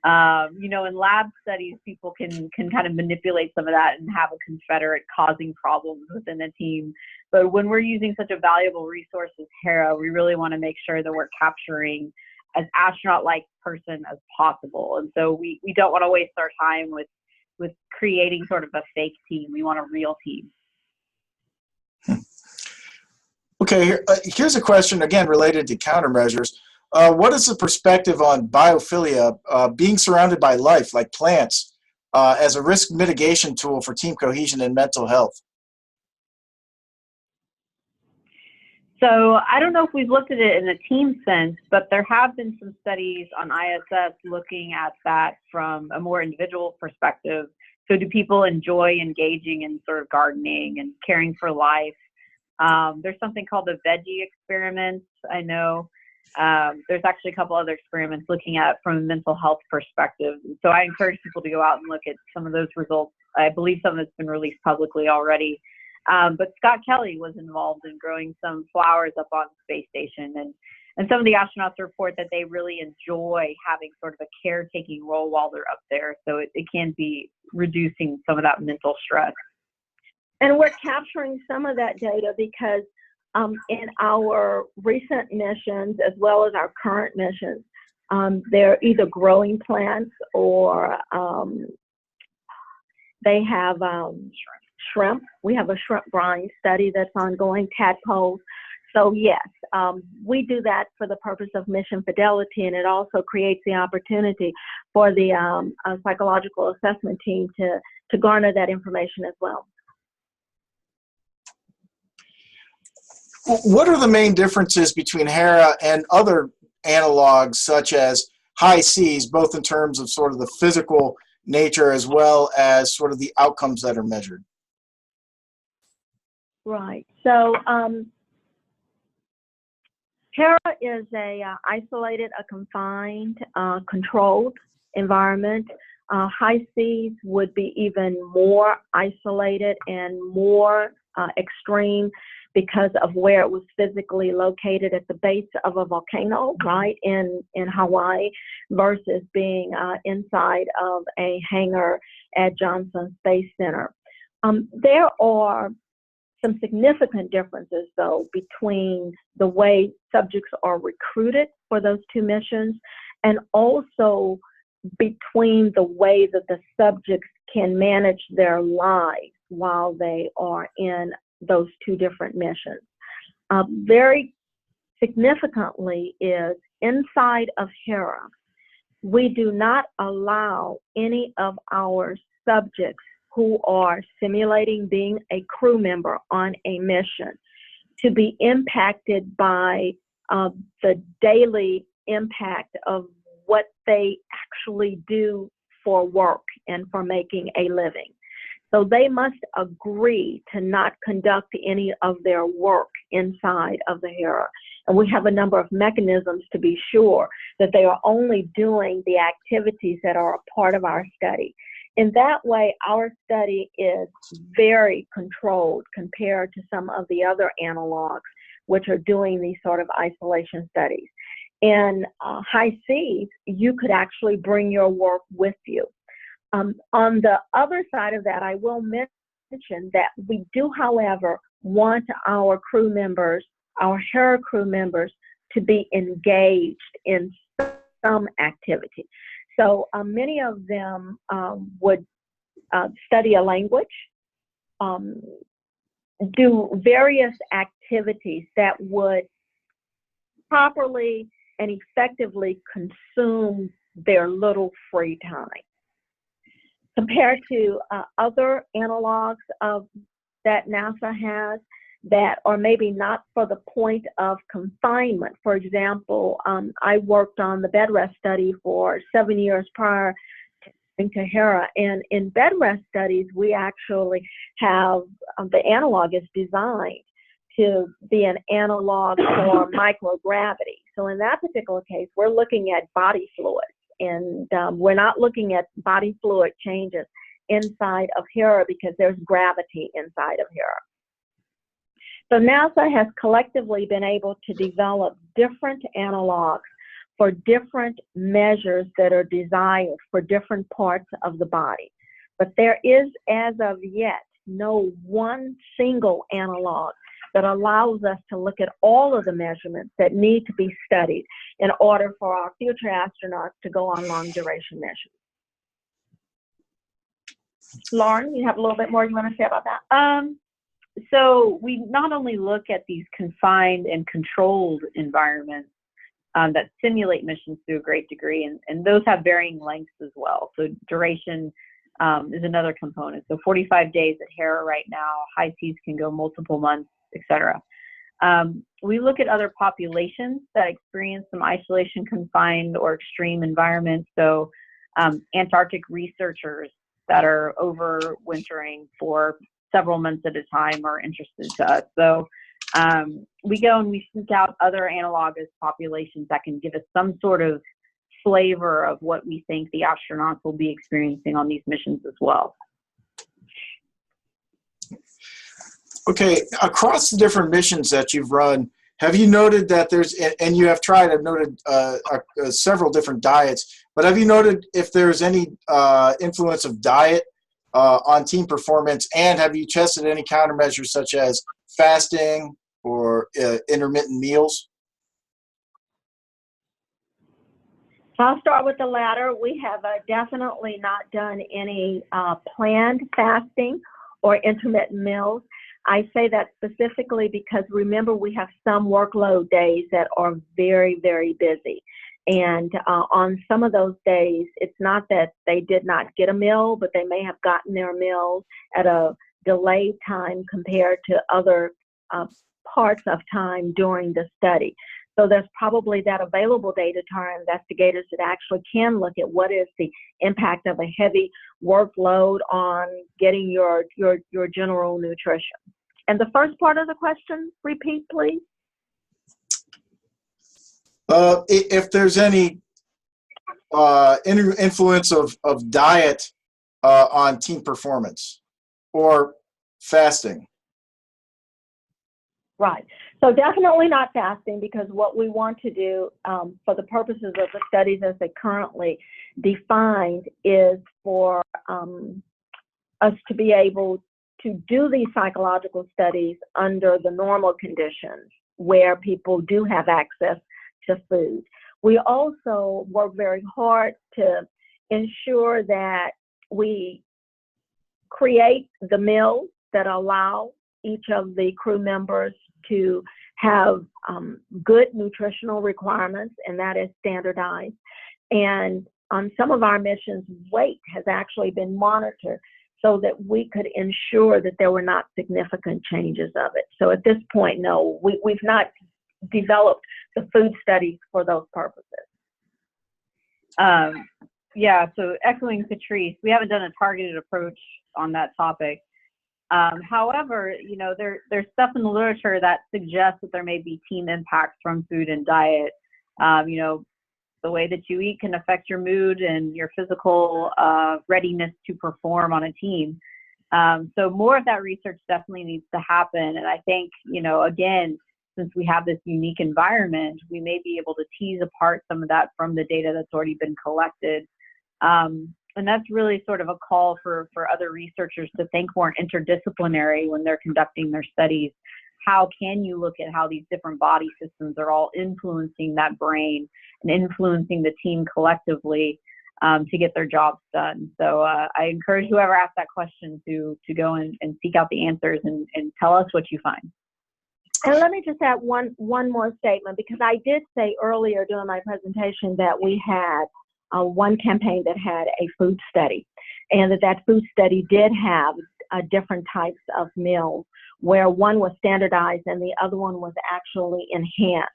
You know, in lab studies, people can kind of manipulate some of that and have a confederate causing problems within a team. But when we're using such a valuable resource as HERA, we really want to make sure that we're capturing as astronaut-like person as possible. And so we don't want to waste our time with creating sort of a fake team. We want a real team. Okay, here's a question, again, related to countermeasures. What is the perspective on biophilia, being surrounded by life, like plants, as a risk mitigation tool for team cohesion and mental health? So I don't know if we've looked at it in a team sense, but there have been some studies on ISS looking at that from a more individual perspective. So do people enjoy engaging in sort of gardening and caring for life? There's something called the veggie experiment. I know there's actually a couple other experiments looking at it from a mental health perspective. So I encourage people to go out and look at some of those results. I believe some of it's been released publicly already. But Scott Kelly was involved in growing some flowers up on the space station. And some of the astronauts report that they really enjoy having sort of a caretaking role while they're up there. So it can be reducing some of that mental stress. And we're capturing some of that data because in our recent missions, as well as our current missions, they're either growing plants or they have shrimp. We have a shrimp brine study that's ongoing, tadpoles. So yes, we do that for the purpose of mission fidelity, and it also creates the opportunity for the psychological assessment team to garner that information as well. What are the main differences between HERA and other analogs such as high seas, both in terms of sort of the physical nature as well as sort of the outcomes that are measured? Right. So HERA is a isolated, a confined, controlled environment. High seas would be even more isolated and more extreme because of where it was physically located at the base of a volcano, right, in Hawaii, versus being inside of a hangar at Johnson Space Center. There are some significant differences, though, between the way subjects are recruited for those two missions and also between the way that the subjects can manage their lives while they are in those two different missions. Very significantly is inside of HERA, we do not allow any of our subjects who are simulating being a crew member on a mission to be impacted by the daily impact of what they actually do for work and for making a living. So they must agree to not conduct any of their work inside of the HERA. And we have a number of mechanisms to be sure that they are only doing the activities that are a part of our study. In that way, our study is very controlled compared to some of the other analogs which are doing these sort of isolation studies. In high seas, you could actually bring your work with you. On the other side of that, I will mention that we do, however, want our crew members, our HERA crew members, to be engaged in some activity. So many of them would study a language, do various activities that would properly and effectively consume their little free time. Compared to other analogs of that NASA has that are maybe not for the point of confinement. For example, I worked on the bed rest study for 7 years prior to HERA, and in bed rest studies, we actually have the analog is designed to be an analog for microgravity. So in that particular case, we're looking at body fluids, and we're not looking at body fluid changes inside of HERA because there's gravity inside of HERA. So NASA has collectively been able to develop different analogs for different measures that are desired for different parts of the body. But there is, as of yet, no one single analog that allows us to look at all of the measurements that need to be studied in order for our future astronauts to go on long duration missions. Lauren, you have a little bit more you want to say about that? So we not only look at these confined and controlled environments that simulate missions to a great degree, and those have varying lengths as well. So duration is another component. So 45 days at HERA right now, high seas can go multiple months, etc. We look at other populations that experience some isolation, confined, or extreme environments. So Antarctic researchers that are overwintering for several months at a time are interested to us. So we go and we seek out other analogous populations that can give us some sort of flavor of what we think the astronauts will be experiencing on these missions as well. Okay, across the different missions that you've run, have you noted that there's, and you have tried, I've noted several different diets, but have you noted if there's any influence of diet on team performance, and have you tested any countermeasures such as fasting or intermittent meals? I'll start with the latter. We have definitely not done any planned fasting or intermittent meals. I say that specifically because remember we have some workload days that are very, very busy. And on some of those days, it's not that they did not get a meal, but they may have gotten their meals at a delayed time compared to other parts of time during the study. So there's probably that available data to our investigators that actually can look at what is the impact of a heavy workload on getting your general nutrition. And the first part of the question, repeat, please. If there's any influence of diet on team performance or fasting. Right. So definitely not fasting, because what we want to do for the purposes of the studies as they currently defined is for us to be able to do these psychological studies under the normal conditions where people do have access to food. We also work very hard to ensure that we create the meals that allow each of the crew members to have good nutritional requirements, and that is standardized. And on some of our missions, weight has actually been monitored so that we could ensure that there were not significant changes of it. So at this point, no, we've not developed the food studies for those purposes. Yeah, so echoing Patrice, we haven't done a targeted approach on that topic. However, you know, there's stuff in the literature that suggests that there may be team impacts from food and diet. You know, the way that you eat can affect your mood and your physical readiness to perform on a team. So more of that research definitely needs to happen. And I think, you know, again, since we have this unique environment, we may be able to tease apart some of that from the data that's already been collected. And that's really sort of a call for other researchers to think more interdisciplinary when they're conducting their studies. How can you look at how these different body systems are all influencing that brain and influencing the team collectively to get their jobs done. So I encourage whoever asked that question to go and seek out the answers and tell us what you find. And let me just add one more statement, because I did say earlier during my presentation that we had one campaign that had a food study, and that food study did have different types of meals, where one was standardized and the other one was actually enhanced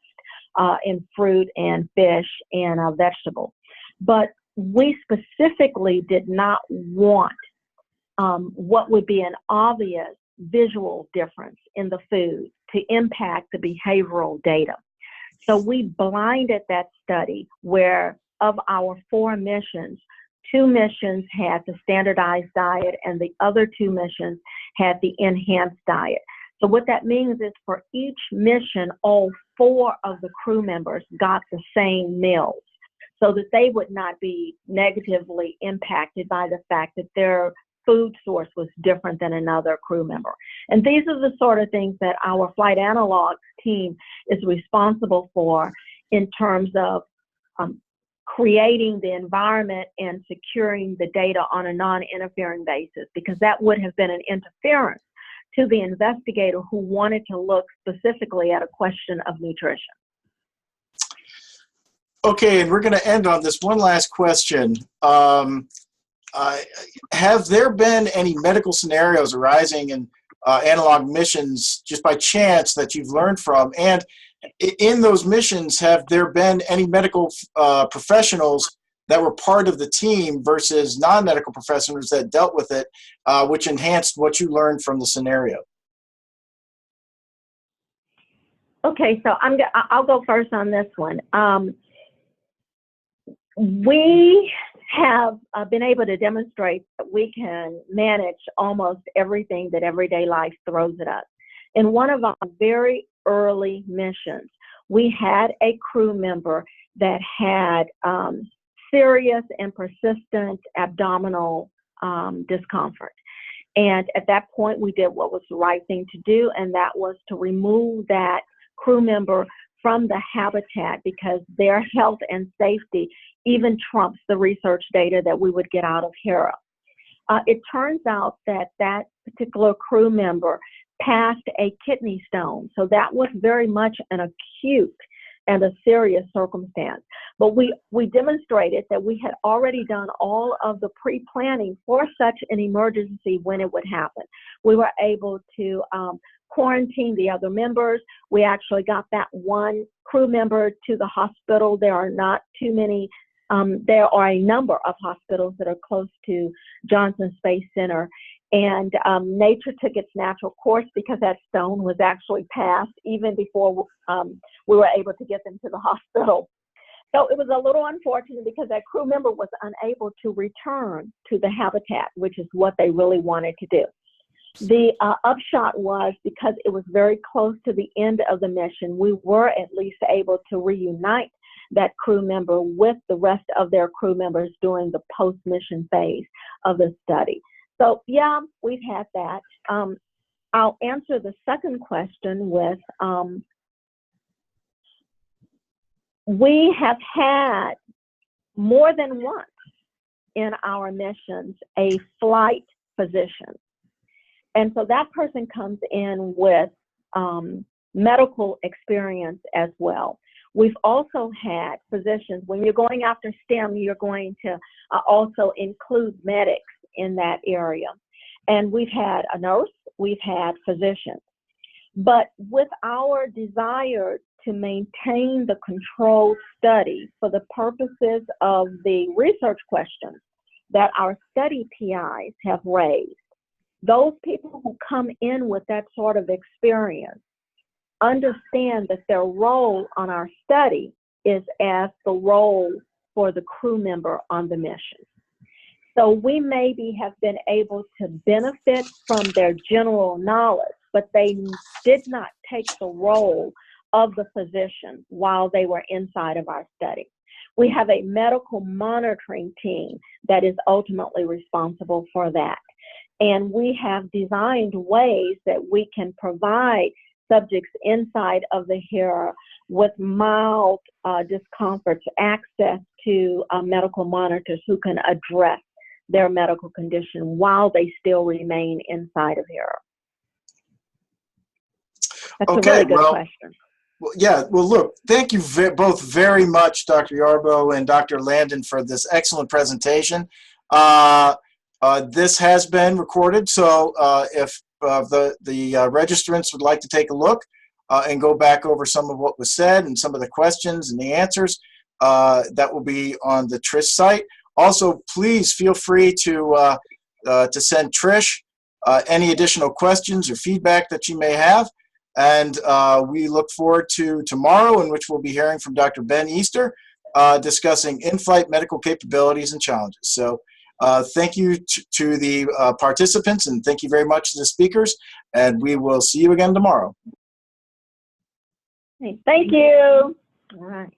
in fruit and fish and vegetables. But we specifically did not want what would be an obvious visual difference in the food to impact the behavioral data. So we blinded that study, where of our 4 missions, 2 missions had the standardized diet and the other 2 missions had the enhanced diet. So what that means is for each mission, all 4 of the crew members got the same meals, so that they would not be negatively impacted by the fact that their food source was different than another crew member. And these are the sort of things that our flight analog team is responsible for in terms of creating the environment and securing the data on a non-interfering basis, because that would have been an interference to the investigator who wanted to look specifically at a question of nutrition. Okay, and we're going to end on this one last question. Have there been any medical scenarios arising in analog missions just by chance that you've learned from? And in those missions, have there been any medical professionals that were part of the team versus non-medical professionals that dealt with it, which enhanced what you learned from the scenario? Okay, so I'll go first on this one. We have been able to demonstrate that we can manage almost everything that everyday life throws at us. In one of our very early missions, we had a crew member that had serious and persistent abdominal discomfort. And at that point, we did what was the right thing to do, and that was to remove that crew member from the habitat, because their health and safety even trumps the research data that we would get out of HERA. It turns out that that particular crew member passed a kidney stone, so that was very much an acute and a serious circumstance. But we demonstrated that we had already done all of the pre-planning for such an emergency when it would happen. We were able to quarantine the other members. We actually got that one crew member to the hospital. There are not too many, there are a number of hospitals that are close to Johnson Space Center. And nature took its natural course, because that stone was actually passed even before we were able to get them to the hospital. So it was a little unfortunate, because that crew member was unable to return to the habitat, which is what they really wanted to do. The upshot was, because it was very close to the end of the mission, we were at least able to reunite that crew member with the rest of their crew members during the post-mission phase of the study. So yeah, we've had that. I'll answer the second question with, we have had more than once in our missions a flight physician. And so that person comes in with medical experience as well. We've also had physicians. When you're going after STEM, you're going to also include medics in that area. And we've had a nurse, we've had physicians. But with our desire to maintain the controlled study for the purposes of the research questions that our study PIs have raised, those people who come in with that sort of experience understand that their role on our study is as the role for the crew member on the mission. So we maybe have been able to benefit from their general knowledge, but they did not take the role of the physician while they were inside of our study. We have a medical monitoring team that is ultimately responsible for that. And we have designed ways that we can provide subjects inside of the HERA with mild discomforts access to medical monitors who can address their medical condition while they still remain inside of HERA? That's a really good question. Well, yeah, well, look, thank you both very much, Dr. Yarbough and Dr. Landon, for this excellent presentation. This has been recorded, so if the registrants would like to take a look and go back over some of what was said and some of the questions and the answers, that will be on the TRISH site. Also, please feel free to send TRISH any additional questions or feedback that you may have. And we look forward to tomorrow, in which we'll be hearing from Dr. Ben Easter, discussing in-flight medical capabilities and challenges. So thank you to the participants, and thank you very much to the speakers, and we will see you again tomorrow. Thank you. All right.